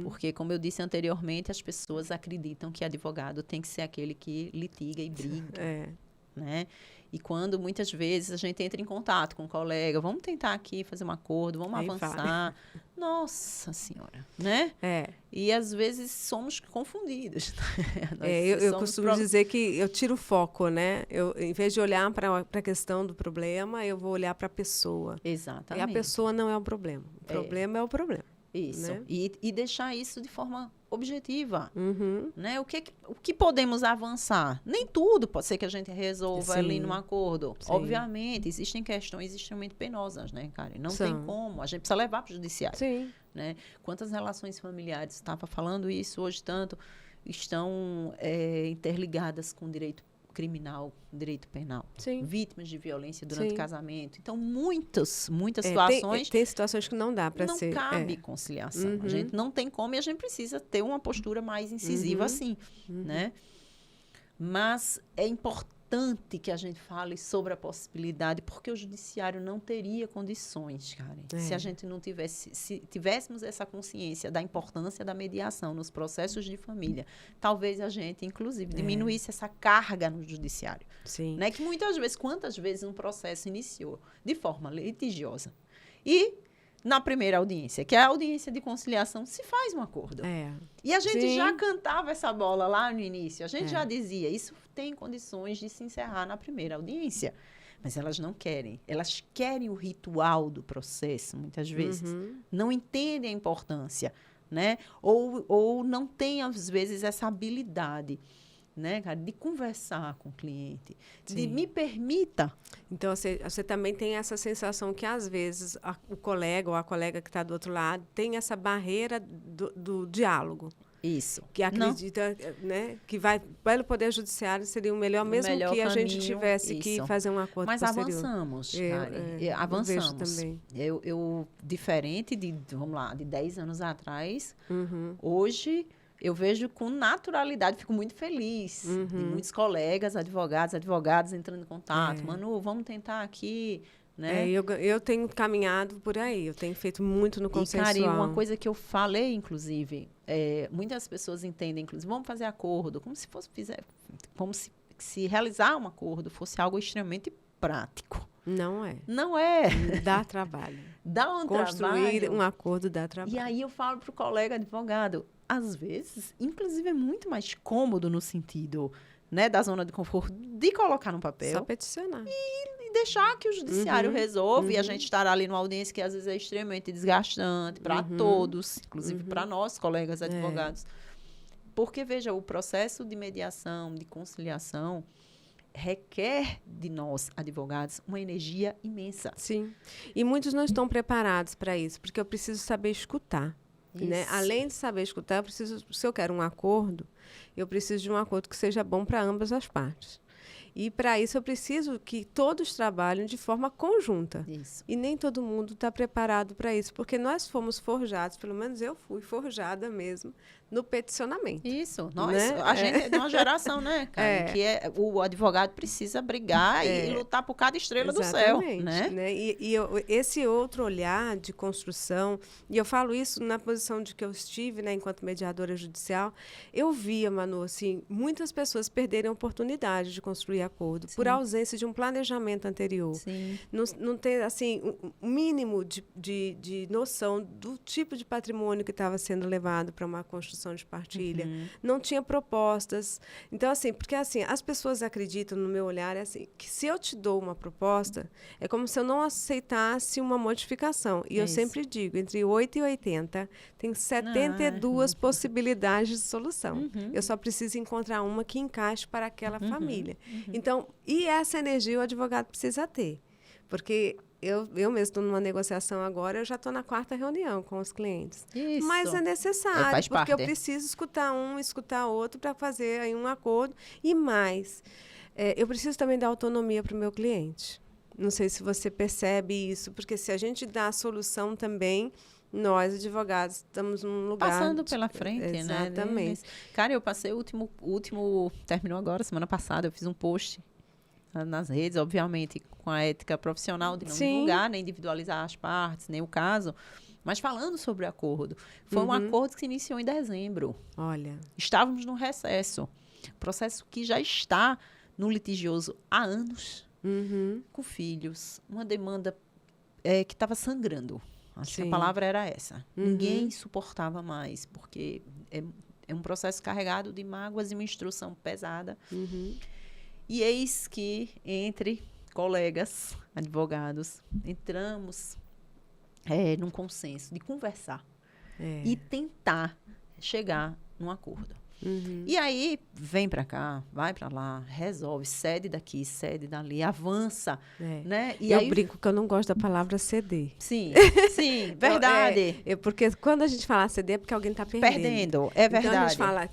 Porque, como eu disse anteriormente, as pessoas acreditam que advogado tem que ser aquele que litiga e briga. Né? E quando, muitas vezes, a gente entra em contato com um colega, vamos tentar aqui fazer um acordo, vamos avançar. Nossa Senhora, né? E, às vezes, somos confundidos. Eu costumo dizer que eu tiro o foco, né? Em vez de olhar para a questão do problema, eu vou olhar para a pessoa. Exatamente. E a pessoa não é o problema. O problema é o problema. Isso. Né? E deixar isso de forma objetiva. Né? O que podemos avançar? Nem tudo pode ser que a gente resolva ali num acordo. Sim. Obviamente, existem questões extremamente penosas, né, Karen? Não tem como. A gente precisa levar para o judiciário. Sim. Né? Quantas relações familiares, estava falando isso hoje tanto, estão interligadas com direito criminal, direito penal. Sim. Vítimas de violência durante Sim. o casamento. Então, muitas situações... Tem situações que não dá para ser. Não cabe conciliação. Uhum. A gente não tem como e a gente precisa ter uma postura mais incisiva assim, né? Mas é importante que a gente fale sobre a possibilidade, porque o judiciário não teria condições, Karen, se a gente não tivesse, se tivéssemos essa consciência da importância da mediação nos processos de família, talvez a gente, inclusive, diminuísse essa carga no judiciário. Sim. Né? Que muitas vezes, quantas vezes um processo iniciou de forma litigiosa e na primeira audiência, que é a audiência de conciliação, se faz um acordo. E a gente já cantava essa bola lá no início. A gente já dizia, isso tem condições de se encerrar na primeira audiência. Mas elas não querem. Elas querem o ritual do processo, muitas vezes. Não entendem a importância, né? Ou não têm, às vezes, essa habilidade, né, cara, de conversar com o cliente, de me permita. Então, você também tem essa sensação que, às vezes, o colega ou a colega que está do outro lado tem essa barreira do diálogo. Isso. Que acredita, né, que pelo Poder Judiciário seria o melhor, mesmo que a gente tivesse que fazer um acordo posterior. Avançamos, Karen. Avançamos. Eu vejo também. Eu, diferente de 10 anos atrás, hoje... Eu vejo com naturalidade, fico muito feliz de muitos colegas, advogadas entrando em contato. Manu, vamos tentar aqui, né? Eu tenho caminhado por aí, eu tenho feito muito no consensual. E, Karen, uma coisa que eu falei, inclusive, muitas pessoas entendem, inclusive, vamos fazer acordo, como se realizar um acordo fosse algo extremamente prático. Não é. Não é. Dá trabalho. Dá um Construir trabalho. um acordo dá trabalho. E aí eu falo para o colega advogado, às vezes, inclusive, é muito mais cômodo no sentido, né, da zona de conforto, de colocar no papel. Só peticionar. E deixar que o judiciário resolva e a gente estar ali numa audiência que às vezes é extremamente desgastante para todos, inclusive para nós, colegas advogados. Porque, veja, o processo de mediação, de conciliação, requer de nós, advogados, uma energia imensa. Sim. E muitos não estão preparados para isso, porque eu preciso saber escutar. Né? Além de saber escutar, se eu quero um acordo, eu preciso de um acordo que seja bom para ambas as partes. E, para isso, eu preciso que todos trabalhem de forma conjunta. Isso. E nem todo mundo está preparado para isso, porque nós fomos forjados, pelo menos eu fui forjada mesmo, no peticionamento. Isso. Nós, né? a gente é de uma geração, né, cara, que o advogado precisa brigar e lutar por cada estrela do céu. Né? Esse outro olhar de construção, e eu falo isso na posição de que eu estive, né, enquanto mediadora judicial, eu via, Manu, assim, muitas pessoas perderem a oportunidade de construir acordo por ausência de um planejamento anterior. Não ter, assim, um mínimo de noção do tipo de patrimônio que estava sendo levado para uma construção de partilha. Não tinha propostas. Então, assim, porque assim, as pessoas acreditam, no meu olhar, assim, que se eu te dou uma proposta, é como se eu não aceitasse uma modificação. E eu sempre digo, entre 8 e 80, tem 72 possibilidades de solução. Eu só preciso encontrar uma que encaixe para aquela família. Então, e essa energia o advogado precisa ter. Porque eu mesmo estou numa negociação agora, eu já estou na 4ª reunião com os clientes. Isso. Mas é necessário, faz porque parte. eu preciso escutar um, escutar outro para fazer aí um acordo. E mais, eu preciso também dar autonomia para o meu cliente. Não sei se você percebe isso, porque se a gente dá a solução também, nós, advogados, estamos num lugar... Passando pela frente, né? Exatamente. Cara, eu passei o último... Terminou agora, semana passada, eu fiz um post nas redes, obviamente, com a ética profissional de não divulgar, nem individualizar as partes, nem o caso, mas falando sobre o acordo. Foi um acordo que se iniciou em dezembro. Olha. Estávamos no recesso. Processo que já está no litigioso há anos, com filhos. Uma demanda que estava sangrando. Acho que a palavra era essa. Ninguém suportava mais, porque é um processo carregado de mágoas e uma instrução pesada. E eis que, entre colegas, advogados, entramos num consenso de conversar e tentar chegar num acordo. E aí, vem para cá, vai para lá, resolve, cede daqui, cede dali, avança, né? E eu aí, brinco que eu não gosto da palavra ceder. sim, verdade. Porque quando a gente fala ceder é porque alguém está perdendo. É verdade. Então a gente fala,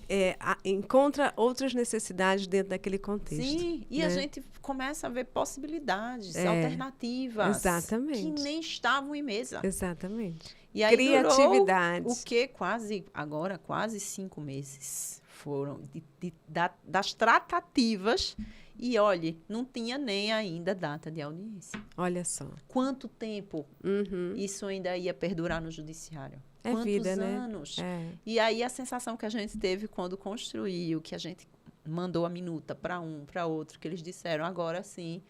encontra outras necessidades dentro daquele contexto. Sim, e a gente começa a ver possibilidades, alternativas. Exatamente. Que nem estavam em mesa. Exatamente. E aí criatividade. Durou, o quê? Quase 5 meses foram das tratativas. E, olha, não tinha nem ainda data de audiência. Olha só. Quanto tempo isso ainda ia perdurar no judiciário? É Quantos vida, anos? né? E aí a sensação que a gente teve quando construiu, que a gente mandou a minuta para um, para outro, que eles disseram, agora sim,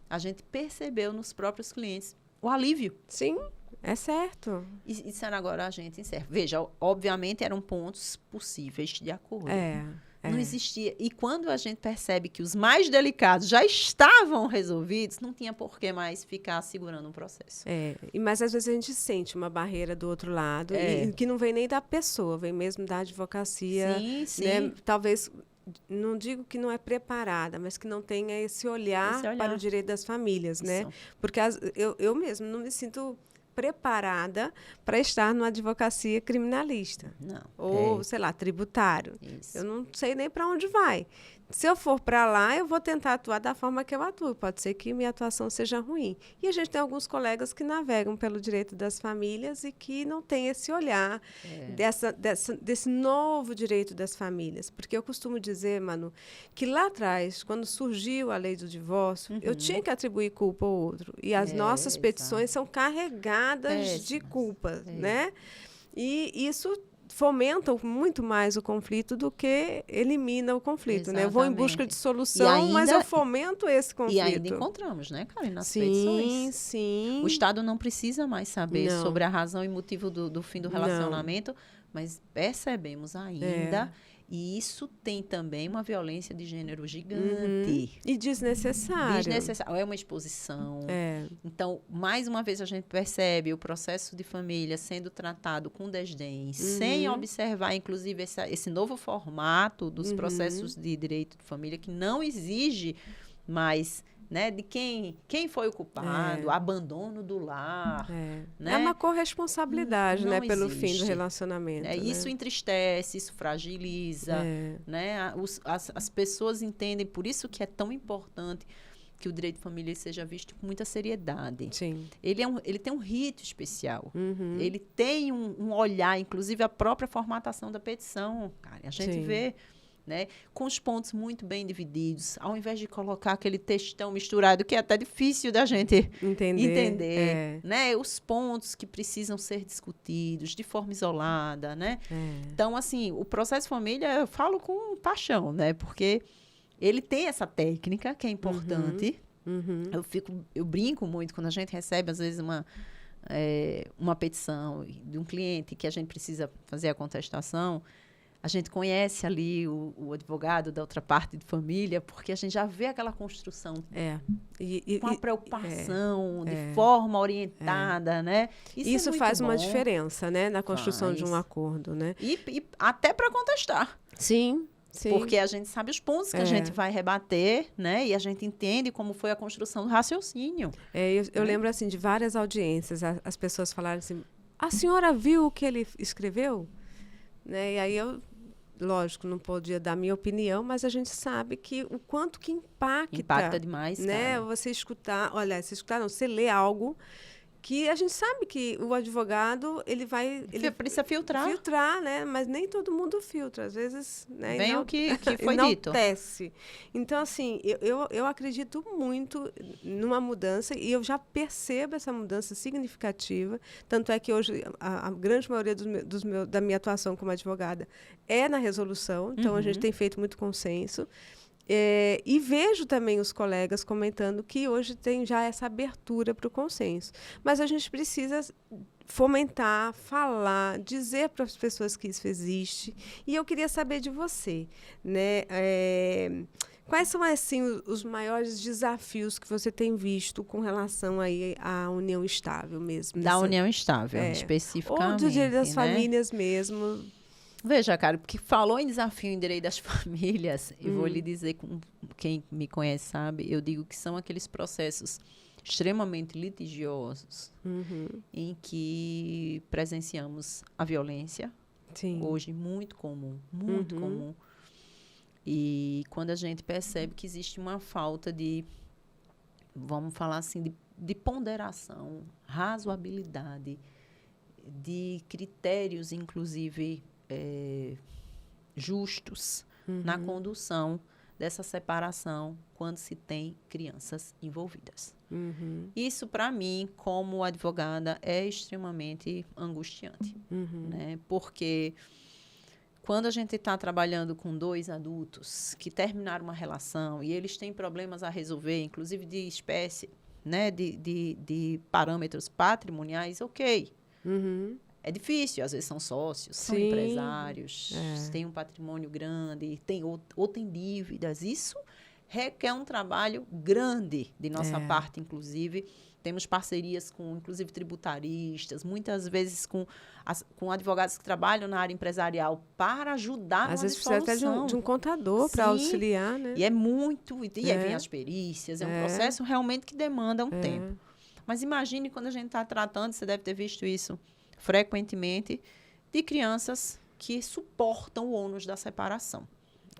a gente percebeu nos próprios clientes o alívio. Sim, é certo. E disseram, agora a gente encerra. Veja, obviamente eram pontos possíveis de acordo. Não existia. E quando a gente percebe que os mais delicados já estavam resolvidos, não tinha por que mais ficar segurando um processo. Mas às vezes a gente sente uma barreira do outro lado, e que não vem nem da pessoa, vem mesmo da advocacia. Sim, sim. Né? Talvez, não digo que não é preparada, mas que não tenha esse olhar para o direito das famílias, né? Isso. Porque eu mesmo não me sinto preparada para estar numa advocacia criminalista. Não. Ou, sei lá, tributário. Isso. Eu não sei nem para onde vai. Se eu for para lá, eu vou tentar atuar da forma que eu atuo. Pode ser que minha atuação seja ruim. E a gente tem alguns colegas que navegam pelo direito das famílias e que não têm esse olhar desse novo direito das famílias. Porque eu costumo dizer, Manu, que lá atrás, quando surgiu a lei do divórcio, eu tinha que atribuir culpa ao outro. E as nossas petições são carregadas de culpa, né? E isso fomenta muito mais o conflito do que elimina o conflito, né? Eu vou em busca de solução, mas eu fomento esse conflito. E ainda encontramos, né, Karina, nas sim, petições. Sim. O Estado não precisa mais saber sobre a razão e motivo do fim do relacionamento, mas percebemos ainda, e isso tem também uma violência de gênero gigante. E desnecessário. É uma exposição. Então, mais uma vez, a gente percebe o processo de família sendo tratado com desdém, sem observar, inclusive, esse novo formato dos processos de direito de família, que não exige mais, né, de quem foi o culpado, abandono do lar. Né? É uma corresponsabilidade, né, pelo fim do relacionamento. Né? Isso entristece, isso fragiliza. Né? As pessoas entendem, por isso que é tão importante que o direito de família seja visto com muita seriedade. Sim. Ele tem um rito especial. Ele tem um olhar, inclusive a própria formatação da petição. Cara, a gente vê, né, com os pontos muito bem divididos, ao invés de colocar aquele textão misturado, que é até difícil da gente entender, né, os pontos que precisam ser discutidos de forma isolada, né? Então, assim, o processo família, eu falo com paixão, né, porque ele tem essa técnica que é importante. Eu brinco muito quando a gente recebe, às vezes, uma petição de um cliente que a gente precisa fazer a contestação. A gente conhece ali o advogado da outra parte de família, porque a gente já vê aquela construção com a preocupação, de forma orientada, né? Isso faz uma diferença, né, na construção de um acordo, né? E até para contestar. Sim. Porque a gente sabe os pontos que a gente vai rebater, né? E a gente entende como foi a construção do raciocínio. Eu lembro, assim, de várias audiências, as pessoas falaram assim, a senhora viu o que ele escreveu? Né? E aí lógico, não podia dar minha opinião, mas a gente sabe que o quanto que impacta demais, né? cara. Você você lê algo que a gente sabe que o advogado, ele precisa filtrar, né? Mas nem todo mundo filtra, às vezes, né? Vem o que foi dito. Enaltece. Então, assim, eu acredito muito numa mudança e eu já percebo essa mudança significativa, tanto é que hoje a grande maioria da minha atuação como advogada é na resolução, então a gente tem feito muito consenso. E vejo também os colegas comentando que hoje tem já essa abertura para o consenso. Mas a gente precisa fomentar, falar, dizer para as pessoas que isso existe. E eu queria saber de você, né? Quais são, assim, os maiores desafios que você tem visto com relação aí à união estável mesmo? Da união estável, especificamente. Ou do direito das né? famílias mesmo. Veja, cara, porque falou em desafio em direito das famílias, e vou lhe dizer, quem me conhece sabe, eu digo que são aqueles processos extremamente litigiosos em que presenciamos a violência, Sim. hoje muito comum, muito comum. E quando a gente percebe que existe uma falta de, vamos falar assim, de ponderação, razoabilidade, de critérios, inclusive, justos na condução dessa separação quando se tem crianças envolvidas. Isso, para mim, como advogada, é extremamente angustiante, né? Porque quando a gente está trabalhando com 2 adultos que terminaram uma relação e eles têm problemas a resolver, inclusive de espécie, né, de parâmetros patrimoniais, ok. É difícil, às vezes são sócios, são empresários, têm um patrimônio grande, ou têm dívidas. Isso requer um trabalho grande de nossa parte, inclusive. Temos parcerias com, inclusive, tributaristas, muitas vezes com advogados que trabalham na área empresarial para ajudar Às numa vezes precisa até de um contador para auxiliar, né? E é muito... E aí vem as perícias, é um processo realmente que demanda um tempo. Mas imagine quando a gente está tratando, você deve ter visto isso frequentemente, de crianças que suportam o ônus da separação.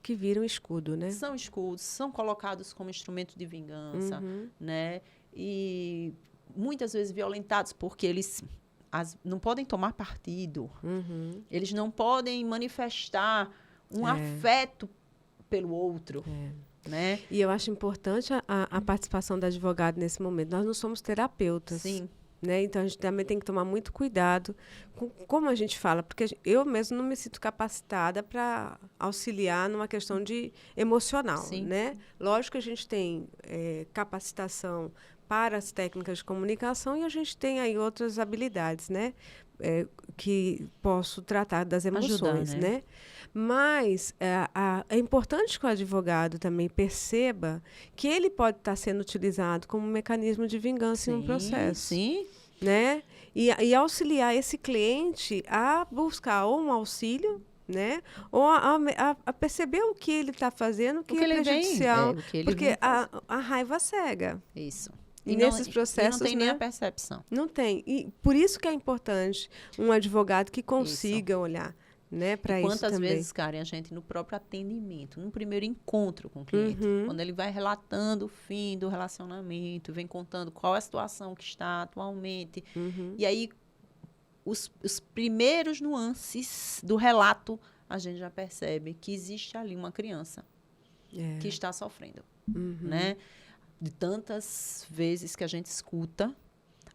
Que viram escudo, né? São escudos, são colocados como instrumento de vingança, né? E muitas vezes violentados porque eles não podem tomar partido, eles não podem manifestar um afeto pelo outro, né? E eu acho importante a participação da advogada nesse momento. Nós não somos terapeutas. Sim. Né? Então, a gente também tem que tomar muito cuidado com como a gente fala, porque eu mesmo não me sinto capacitada para auxiliar numa questão de emocional. Né? Lógico que a gente tem capacitação para as técnicas de comunicação e a gente tem aí outras habilidades, né? Que posso tratar das emoções. Ajudar, né? Mas é importante que o advogado também perceba que ele pode estar sendo utilizado como um mecanismo de vingança em um processo. Sim. Né? E auxiliar esse cliente a buscar ou um auxílio, né? Ou a perceber o que ele está fazendo, que é prejudicial. Porque a raiva cega. Isso. E nesses processos, não tem nem a percepção. Não tem. E por isso que é importante um advogado que consiga olhar, né, para isso quantas também. vezes, Karen, a gente no próprio atendimento, no primeiro encontro com o cliente, quando ele vai relatando o fim do relacionamento, vem contando qual é a situação que está atualmente, e aí os primeiros nuances do relato, a gente já percebe que existe ali uma criança que está sofrendo, né? De tantas vezes que a gente escuta,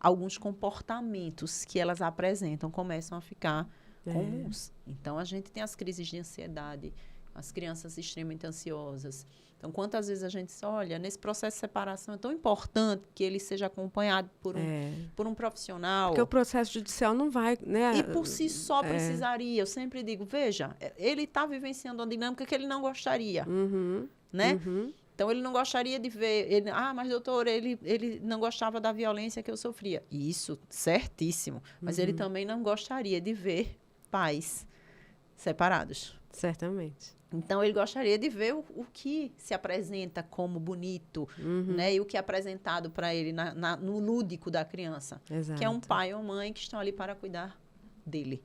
alguns comportamentos que elas apresentam começam a ficar comuns. Então, a gente tem as crises de ansiedade, as crianças extremamente ansiosas. Então, quantas vezes a gente diz, olha, nesse processo de separação é tão importante que ele seja acompanhado por um profissional. Porque o processo judicial não vai, né? E por si só precisaria. Eu sempre digo, veja, ele está vivenciando uma dinâmica que ele não gostaria, né? Então, ele não gostaria de ver... mas doutor, ele não gostava da violência que eu sofria. Isso, certíssimo. Mas ele também não gostaria de ver pais separados. Certamente. Então, ele gostaria de ver o que se apresenta como bonito, né? E o que é apresentado para ele no lúdico da criança. Exato. Que é um pai ou mãe que estão ali para cuidar dele.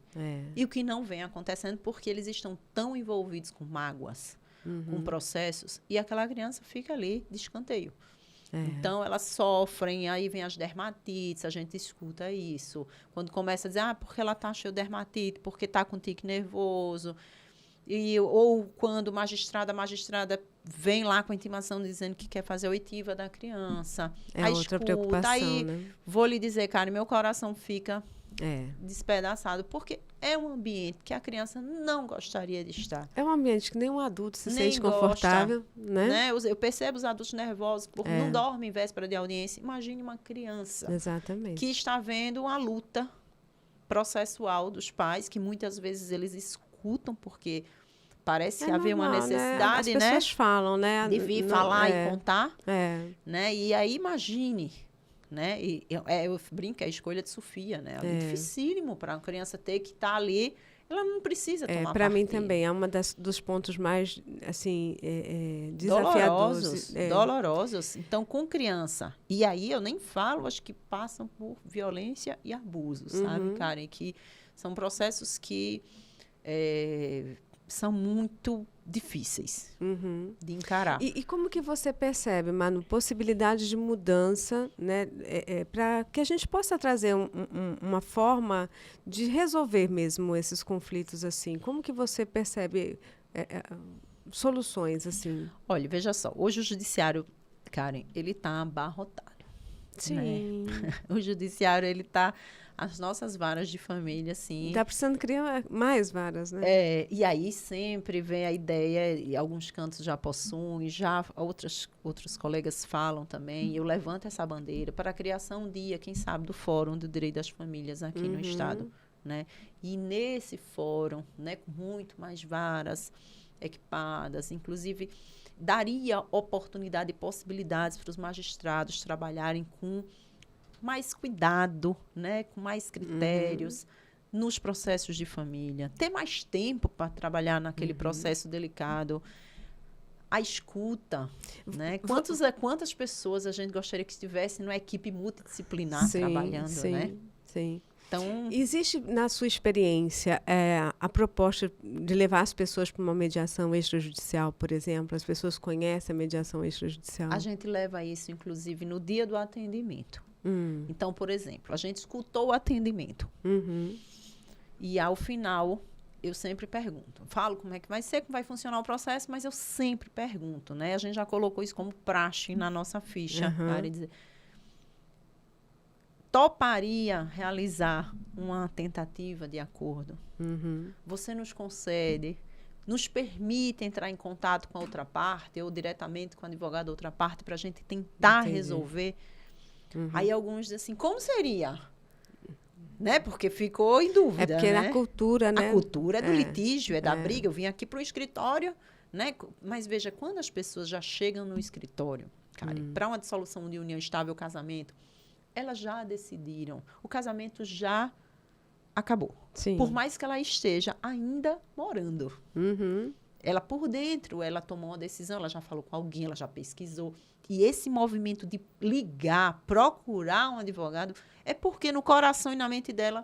E o que não vem acontecendo porque eles estão tão envolvidos com mágoas, com processos, e aquela criança fica ali de escanteio. Então, elas sofrem, aí vem as dermatites, a gente escuta isso. Quando começa a dizer, porque ela está cheia de dermatite, porque está com tique nervoso. Ou quando a magistrada vem lá com a intimação dizendo que quer fazer a oitiva da criança. É outra preocupação, aí, né? Vou lhe dizer, cara, meu coração fica despedaçado, porque é um ambiente que a criança não gostaria de estar. É um ambiente que nenhum adulto se sente confortável, né? Eu percebo os adultos nervosos porque não dormem em véspera de audiência. Imagine uma criança que está vendo uma luta processual dos pais, que muitas vezes eles escutam, porque parece haver uma necessidade, né? As pessoas falam, né? De vir falar e contar. Né? E aí, imagine... Né? Eu brinco, é a escolha de Sofia, né? É dificílimo para uma criança ter que estar ali ela não precisa tomar Para mim partido. também é dos pontos mais assim desafiadores, dolorosos. Então, com criança, e aí eu nem falo, acho que passam por violência e abuso, sabe, Karen? Que são processos que são muito difíceis de encarar. E como que você percebe, Manu, possibilidade de mudança, né, para que a gente possa trazer uma forma de resolver mesmo esses conflitos assim? Como que você percebe soluções assim? Olha, veja só, hoje o judiciário, Karen, ele está abarrotado. Sim. Né? O judiciário, ele está... As nossas varas de família, assim... Está precisando criar mais varas, né? E aí sempre vem a ideia, e alguns cantos já possuem, já outros colegas falam também, eu levanto essa bandeira para a criação um dia, quem sabe, do Fórum do Direito das Famílias aqui no Estado. Né? E nesse fórum, né, com muito mais varas equipadas, inclusive daria oportunidade e possibilidades para os magistrados trabalharem com mais cuidado, né, com mais critérios nos processos de família, ter mais tempo para trabalhar naquele processo delicado, a escuta, né? Quantas pessoas a gente gostaria que estivesse numa equipe multidisciplinar trabalhando, né? Sim. Então, existe, na sua experiência, a proposta de levar as pessoas para uma mediação extrajudicial, por exemplo? As pessoas conhecem a mediação extrajudicial? A gente leva isso, inclusive, no dia do atendimento. Então, por exemplo, a gente escutou o atendimento. E, ao final, eu sempre pergunto. Falo como é que vai ser, como vai funcionar o processo, mas eu sempre pergunto, né? A gente já colocou isso como praxe na nossa ficha. Para dizer, toparia realizar uma tentativa de acordo? Você nos concede, nos permite entrar em contato com a outra parte ou diretamente com o advogado da outra parte para a gente tentar resolver? Aí alguns dizem assim, como seria? Né? Porque ficou em dúvida. É porque né? A cultura, né? A cultura é do litígio, é da briga. Eu vim aqui para o escritório, né? Mas veja, quando as pessoas já chegam no escritório, para uma dissolução de união estável, casamento, elas já decidiram. O casamento já acabou. Sim. Por mais que ela esteja ainda morando. Ela, por dentro, ela tomou uma decisão, ela já falou com alguém, ela já pesquisou. E esse movimento de ligar, procurar um advogado, é porque no coração e na mente dela,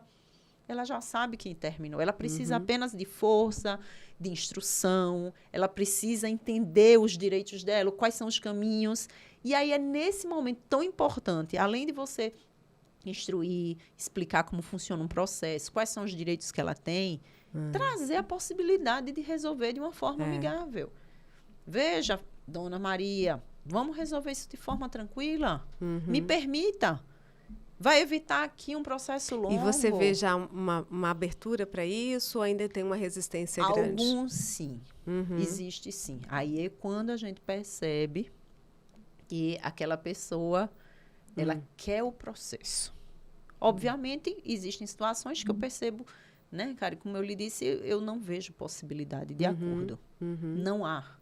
ela já sabe que terminou. Ela precisa apenas de força, de instrução, ela precisa entender os direitos dela, quais são os caminhos. E aí é nesse momento tão importante, além de você instruir, explicar como funciona um processo, quais são os direitos que ela tem, trazer a possibilidade de resolver de uma forma amigável. Veja, Dona Maria, vamos resolver isso de forma tranquila? Me permita. Vai evitar aqui um processo longo. E você vê já uma abertura para isso ou ainda tem uma resistência grande? Alguns, sim. Existe, sim. Aí é quando a gente percebe que aquela pessoa, ela quer o processo. Obviamente, existem situações que eu percebo, né, cara, como eu lhe disse, eu não vejo possibilidade de acordo. Não há.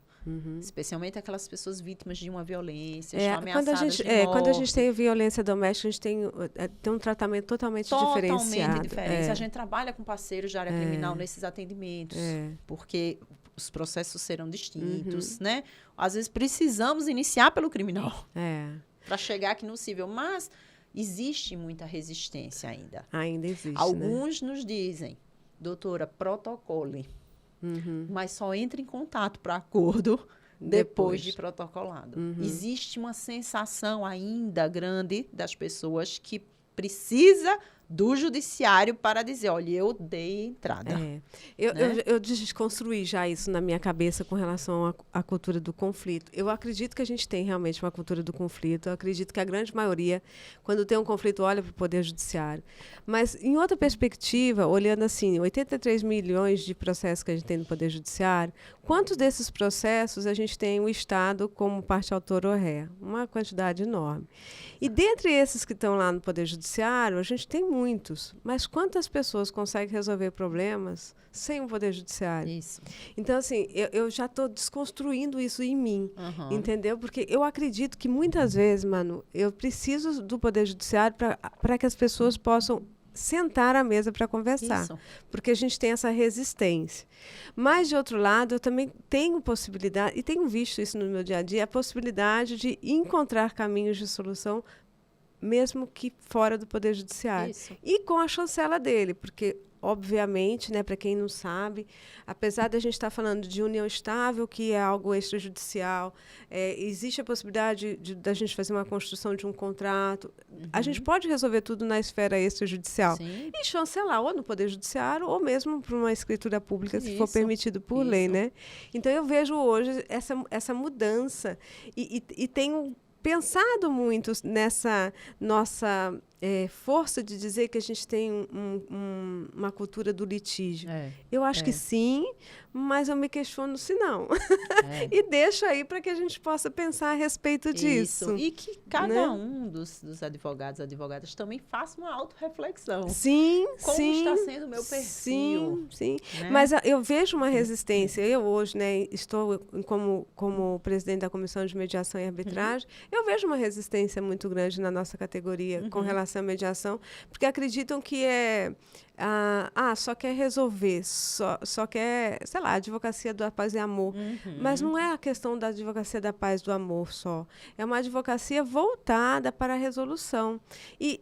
Especialmente aquelas pessoas vítimas de uma violência, estão ameaçadas de morte. Quando a gente tem violência doméstica, a gente tem um tratamento totalmente diferenciado. Totalmente diferente. A gente trabalha com parceiros de área criminal nesses atendimentos, porque os processos serão distintos, né? Às vezes precisamos iniciar pelo criminal para chegar aqui no cível, mas existe muita resistência ainda. Ainda existe, Alguns nos dizem, doutora, protocole. Mas só entra em contato para acordo depois de protocolado. Existe uma sensação ainda grande das pessoas que precisa do judiciário para dizer, olha, eu dei entrada. Eu desconstruí já isso na minha cabeça com relação à cultura do conflito. Eu acredito que a gente tem realmente uma cultura do conflito. Eu acredito que a grande maioria, quando tem um conflito, olha para o Poder Judiciário. Mas, em outra perspectiva, olhando assim, 83 milhões de processos que a gente tem no Poder Judiciário, quantos desses processos a gente tem o Estado como parte autora ou ré? Uma quantidade enorme. E dentre esses que estão lá no Poder Judiciário, a gente tem muitos. Mas quantas pessoas conseguem resolver problemas sem o Poder Judiciário? Isso. Então, assim, eu já estou desconstruindo isso em mim, entendeu? Porque eu acredito que muitas vezes, Manu, eu preciso do Poder Judiciário para que as pessoas possam sentar à mesa para conversar, porque a gente tem essa resistência. Mas, de outro lado, eu também tenho possibilidade, e tenho visto isso no meu dia a dia, a possibilidade de encontrar caminhos de solução, mesmo que fora do Poder Judiciário. Isso. E com a chancela dele, porque, obviamente, né, para quem não sabe, apesar da gente estar falando de união estável, que é algo extrajudicial, existe a possibilidade da gente fazer uma construção de um contrato. A gente pode resolver tudo na esfera extrajudicial. Sim. E chancelar ou no Poder Judiciário ou mesmo para uma escritura pública, se for permitido por lei, né? Então, eu vejo hoje essa mudança e tenho pensado muito nessa nossa força de dizer que a gente tem uma cultura do litígio. Eu acho que sim, mas eu me questiono se não. E deixo aí para que a gente possa pensar a respeito disso. E que cada um dos advogados e advogadas também faça uma autorreflexão. Sim, Como está sendo o meu perfil? Sim. Né? Mas eu vejo uma resistência. Eu hoje, né, estou como presidente da Comissão de Mediação e Arbitragem, eu vejo uma resistência muito grande na nossa categoria com relação à mediação, porque acreditam que só quer resolver, só quer, sei lá, advocacia da paz e amor. Mas não é a questão da advocacia da paz e do amor só. É uma advocacia voltada para a resolução. E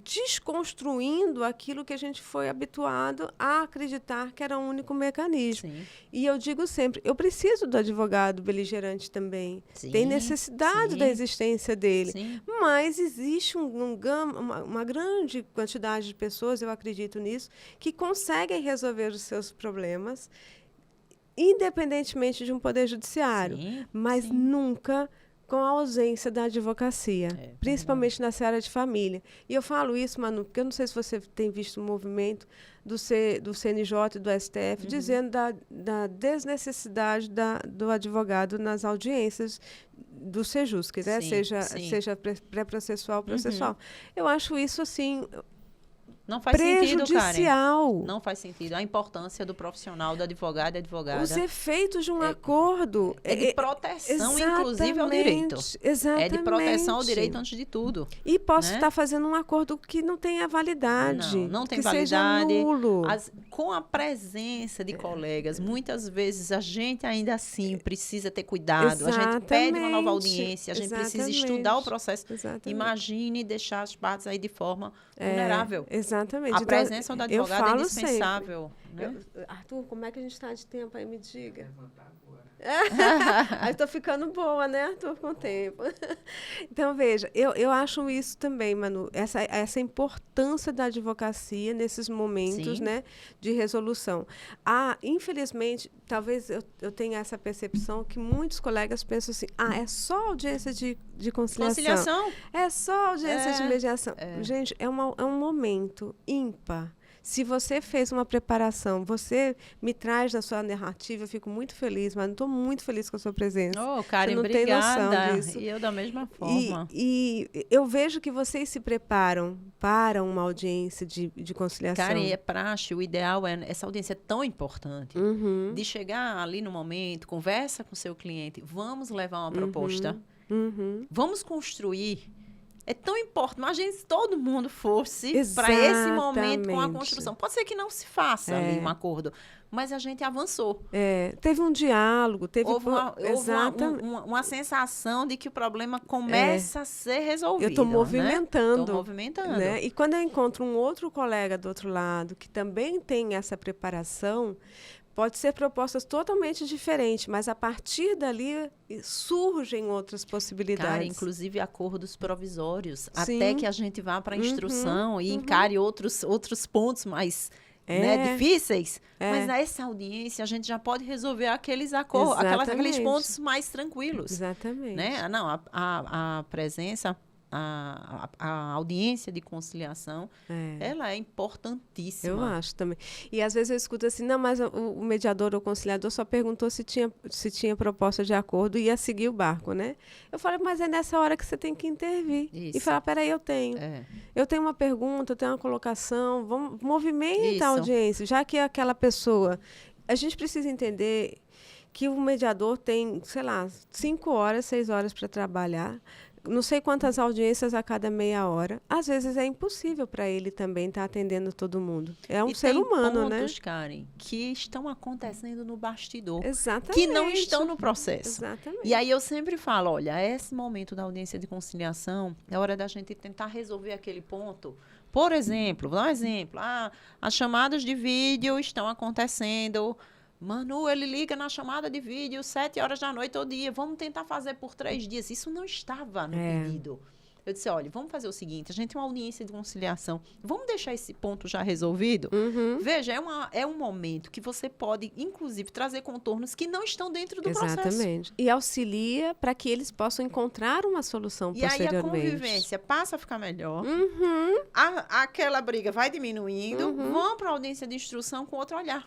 desconstruindo aquilo que a gente foi habituado a acreditar que era o único mecanismo. Sim. E eu digo sempre, eu preciso do advogado beligerante também. Tem necessidade da existência dele. Sim. Mas existe uma grande quantidade de pessoas, eu acredito nisso, que conseguem resolver os seus problemas, independentemente de um poder judiciário, mas nunca com a ausência da advocacia, principalmente na seara de família. E eu falo isso, Manu, porque eu não sei se você tem visto o movimento do CNJ e do STF dizendo da desnecessidade do advogado nas audiências do SEJUSC, né? Seja pré-processual ou processual. Eu acho isso, assim, não faz sentido, Karen. Não faz sentido. A importância do profissional, do advogado e advogada. Os efeitos de um acordo. É de proteção, inclusive, ao direito. Exatamente. É de proteção ao direito antes de tudo. E posso estar fazendo um acordo que não tenha validade. Não tem que validade. Seja nulo. Com a presença de colegas, muitas vezes a gente ainda assim precisa ter cuidado. Exatamente. A gente pede uma nova audiência, a gente precisa estudar o processo. Exatamente. Imagine deixar as partes aí de forma vulnerável. Exatamente. A presença do advogado é indispensável. Né? Arthur, como é que a gente está de tempo aí? Me diga. Aí estou ficando boa, né, Arthur, com o tempo. Então, veja, eu acho isso também, Manu, essa importância da advocacia nesses momentos, né, de resolução. Infelizmente, talvez eu tenha essa percepção que muitos colegas pensam assim, é só audiência de conciliação. É só audiência de mediação. Gente, é um momento ímpar. Se você fez uma preparação, você me traz na sua narrativa, eu fico muito feliz, mas não estou muito feliz com a sua presença. Karen, obrigada. E eu da mesma forma. E eu vejo que vocês se preparam para uma audiência de conciliação. Karen, é praxe, o ideal é essa audiência é tão importante, de chegar ali no momento, conversa com o seu cliente, vamos levar uma proposta, vamos construir. É tão importante. Imagina se todo mundo fosse para esse momento com a construção. Pode ser que não se faça ali um acordo, mas a gente avançou. Teve um diálogo, houve uma sensação de que o problema começa a ser resolvido. Eu estou movimentando. Estou movimentando. Né? E quando eu encontro um outro colega do outro lado que também tem essa preparação, pode ser propostas totalmente diferentes, mas a partir dali surgem outras possibilidades. Cara, inclusive acordos provisórios, até que a gente vá para a instrução e encare outros pontos mais difíceis. Mas nessa audiência a gente já pode resolver aqueles acordos, aqueles pontos mais tranquilos. Exatamente. Né? Não, a presença... A audiência de conciliação, ela é importantíssima. Eu acho também. E às vezes eu escuto assim, não, mas o mediador ou conciliador só perguntou se tinha proposta de acordo e ia seguir o barco, né? Eu falei, mas é nessa hora que você tem que intervir. E falar, peraí, eu tenho. Eu tenho uma pergunta, eu tenho uma colocação, vamos movimenta a audiência, já que aquela pessoa... A gente precisa entender que o mediador tem, sei lá, 5 horas, 6 horas para trabalhar. não sei quantas audiências a cada meia hora. Às vezes é impossível para ele também estar atendendo todo mundo. É um ser humano, né? Tem pontos, Karen, que estão acontecendo no bastidor, Exatamente. que não estão no processo. Exatamente. E aí eu sempre falo, olha, esse momento da audiência de conciliação é hora da gente tentar resolver aquele ponto. Por exemplo, vou dar um exemplo. As chamadas de vídeo estão acontecendo. Manu, ele liga na chamada de vídeo 7 horas da noite todo dia. Vamos tentar fazer por 3 dias. Isso não estava no pedido. Eu disse, olha, vamos fazer o seguinte, a gente tem uma audiência de conciliação, vamos deixar esse ponto já resolvido? Veja, é um momento que você pode, inclusive, trazer contornos que não estão dentro do processo. Exatamente. E auxilia para que eles possam encontrar uma solução posteriormente. E aí a convivência passa a ficar melhor, aquela briga vai diminuindo, vão para a audiência de instrução com outro olhar.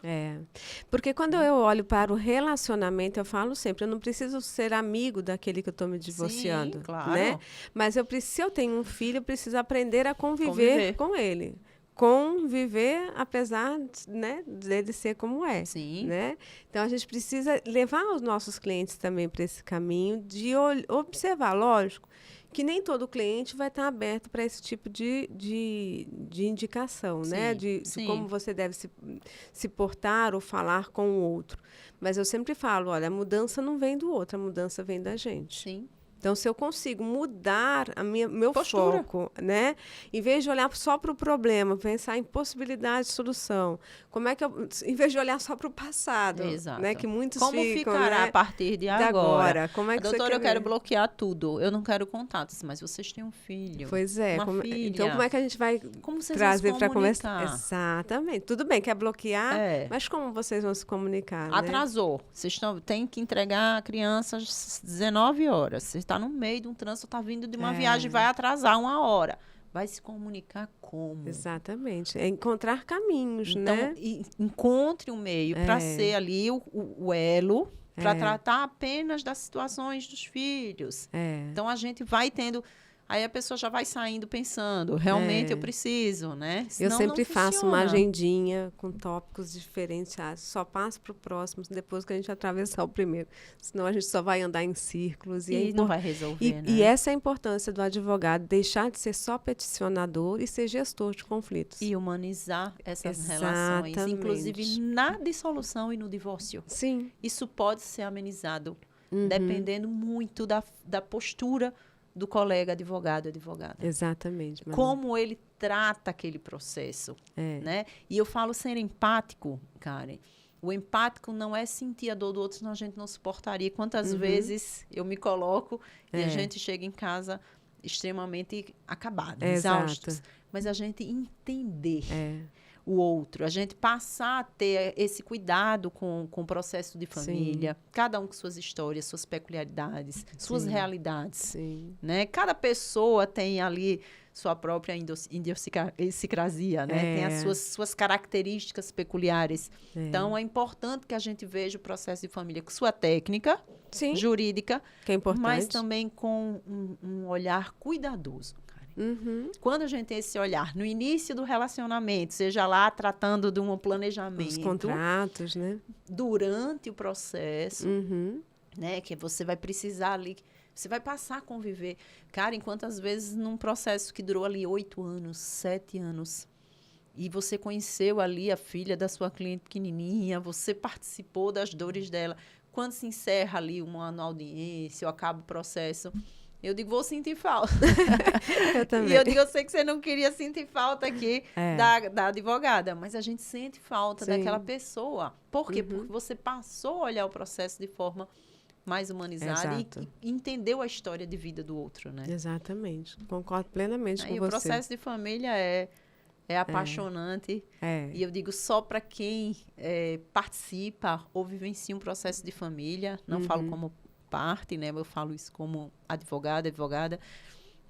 Porque quando eu olho para o relacionamento, eu falo sempre, eu não preciso ser amigo daquele que eu estou me divorciando. Sim, claro. Né? Mas se eu tenho um filho, eu preciso aprender a conviver com ele. Conviver, apesar, né, dele ser como é. Sim. Né? Então, a gente precisa levar os nossos clientes também para esse caminho de observar, lógico, que nem todo cliente vai estar aberto para esse tipo de indicação, né? De como você deve se portar ou falar com o outro. Mas eu sempre falo, olha, a mudança não vem do outro, a mudança vem da gente. Sim. Então, se eu consigo mudar meu foco, né? Em vez de olhar só para o problema, pensar em possibilidade de solução. Como é que em vez de olhar só para o passado, né? Que muitos como ficam, ficará né? a partir de agora? Como é que doutora, eu quero bloquear tudo. Eu não quero contatos, mas vocês têm um filho. Pois é. Uma filha. Então, como é que a gente vai trazer para conversar? Exatamente. Tudo bem, quer bloquear, mas como vocês vão se comunicar? Atrasou. Vocês têm que entregar a criança às 19 horas. Você está no meio de um trânsito, está vindo de uma viagem, vai atrasar 1 hora. Vai se comunicar como? Exatamente. É encontrar caminhos, então, né? Encontre um meio para ser ali o elo, para tratar apenas das situações dos filhos. Então, a gente vai tendo... Aí a pessoa já vai saindo pensando, realmente eu preciso, né? Senão eu sempre faço uma agendinha com tópicos diferenciados. Só passo para o próximo depois que a gente atravessar o primeiro. Senão a gente só vai andar em círculos. E não vai resolver, né? E essa é a importância do advogado, deixar de ser só peticionador e ser gestor de conflitos. E humanizar essas relações, inclusive na dissolução e no divórcio. Sim. Isso pode ser amenizado, dependendo muito da postura do colega advogada. Exatamente. Manu. Como ele trata aquele processo. Né? E eu falo ser empático, Karen. O empático não é sentir a dor do outro, senão a gente não suportaria. Quantas vezes eu me coloco e a gente chega em casa extremamente acabado, exaustos. Mas a gente entender o outro, a gente passar a ter esse cuidado com o processo de família, cada um com suas histórias, suas peculiaridades, suas realidades. Né? Cada pessoa tem ali sua própria idiosincrasia, né? Tem as suas características peculiares. Então, é importante que a gente veja o processo de família com sua técnica jurídica, que é importante, mas também com um olhar cuidadoso. Quando a gente tem esse olhar no início do relacionamento, seja lá tratando de um planejamento, os contratos, né? Durante o processo, né? Que você vai precisar ali, você vai passar a conviver. Karen, quantas vezes num processo que durou ali 8 anos, 7 anos, e você conheceu ali a filha da sua cliente pequenininha, você participou das dores dela. Quando se encerra ali uma audiência, ou acaba o processo, eu digo, vou sentir falta. Eu também. E eu digo, eu sei que você não queria sentir falta aqui da advogada, mas a gente sente falta daquela pessoa. Por quê? Porque você passou a olhar o processo de forma mais humanizada e entendeu a história de vida do outro, né? Exatamente. Concordo plenamente com você. E o processo de família é apaixonante. E eu digo, só para quem participa ou vivencia um processo de família, não falo como parte, né? Eu falo isso como advogada,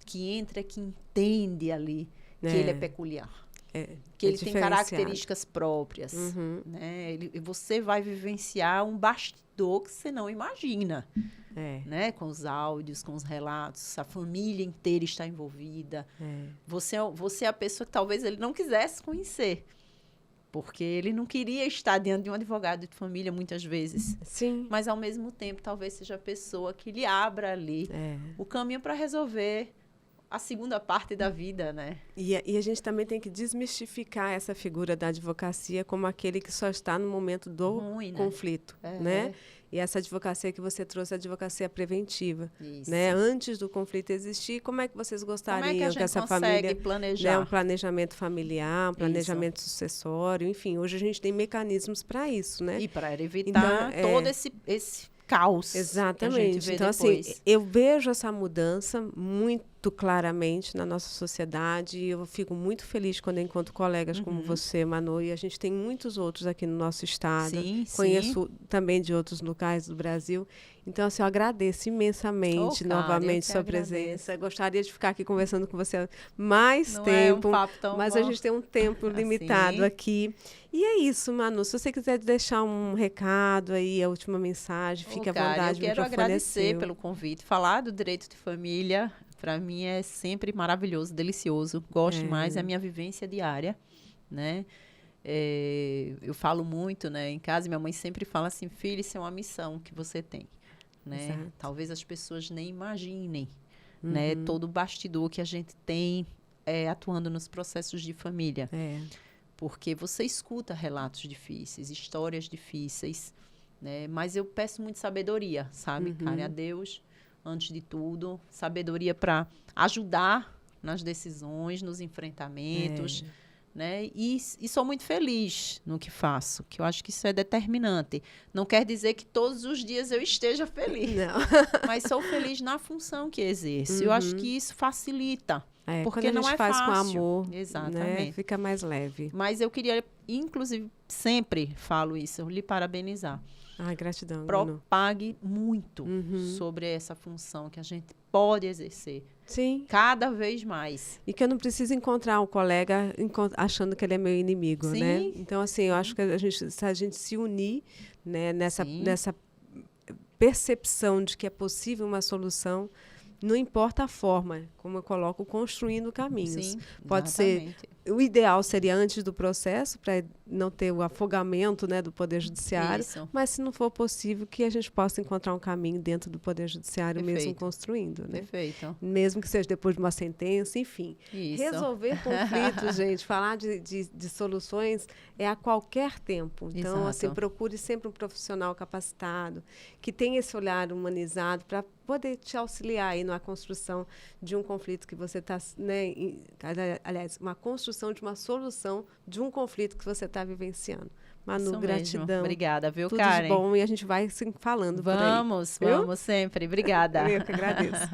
que entra, que entende ali que ele é peculiar. Que ele tem características próprias. Né? Você vai vivenciar um bastidor que você não imagina. Né? Com os áudios, com os relatos, a família inteira está envolvida. Você é a pessoa que talvez ele não quisesse conhecer. porque ele não queria estar diante de um advogado de família muitas vezes. Sim. Mas, ao mesmo tempo, talvez seja a pessoa que lhe abra ali o caminho para resolver a segunda parte da vida, né? E a gente também tem que desmistificar essa figura da advocacia como aquele que só está no momento do conflito, né? E essa advocacia que você trouxe, a advocacia preventiva, né? Antes do conflito existir, como é que vocês gostariam que essa família planejar, né, um planejamento familiar, um planejamento sucessório, enfim, hoje a gente tem mecanismos para isso, né? E para evitar todo esse caos. Exatamente. Que a gente vê então, depois. assim, eu vejo essa mudança muito claramente na nossa sociedade e eu fico muito feliz quando eu encontro colegas como você, Manu, e a gente tem muitos outros aqui no nosso estado. Conheço também de outros locais do Brasil. Então, assim, eu agradeço imensamente novamente sua presença. Eu gostaria de ficar aqui conversando com você mais tempo, mas a gente tem um tempo limitado aqui. E é isso, Manu. Se você quiser deixar um recado aí, a última mensagem, fique à vontade. Eu quero agradecer pelo convite. Falar do direito de família, para mim, é sempre maravilhoso, delicioso. Gosto mais, é a minha vivência diária, né? Eu falo muito, né? Em casa, minha mãe sempre fala assim, filho, isso é uma missão que você tem. Né? Talvez as pessoas nem imaginem né? Todo o bastidor que a gente tem atuando nos processos de família. Porque você escuta relatos difíceis, histórias difíceis, né? Mas eu peço muito sabedoria, sabe, cara? A Deus, antes de tudo, sabedoria para ajudar nas decisões, nos enfrentamentos, né? E sou muito feliz no que faço, que eu acho que isso é determinante. Não quer dizer que todos os dias eu esteja feliz, mas sou feliz na função que exerço. Eu acho que isso facilita. Porque não é fácil. Quando a gente faz com amor, exatamente, né, fica mais leve. Mas eu queria, inclusive, sempre falo isso, lhe parabenizar. Ai, gratidão. Propague muito sobre essa função que a gente pode exercer. Sim. Cada vez mais. E que eu não preciso encontrar um colega achando que ele é meu inimigo, né? Então, assim, eu acho que se a gente se unir, né, nessa percepção de que é possível uma solução, não importa a forma, como eu coloco, construindo caminhos. Pode ser... O ideal seria antes do processo, para não ter o afogamento, né, do Poder Judiciário. Mas, se não for possível, que a gente possa encontrar um caminho dentro do Poder Judiciário, mesmo construindo. Né? Mesmo que seja depois de uma sentença, enfim. Resolver conflitos, gente, falar de soluções é a qualquer tempo. Então, assim, procure sempre um profissional capacitado, que tenha esse olhar humanizado para poder te auxiliar aí na construção de um conflito que você está, né, aliás, uma construção de uma solução de um conflito que você está vivenciando. Manu, isso gratidão. Mesmo. Obrigada, viu, Tudo Karen? Tudo de bom e a gente vai se falando vamos por aí. Vamos sempre. Obrigada. Eu que agradeço.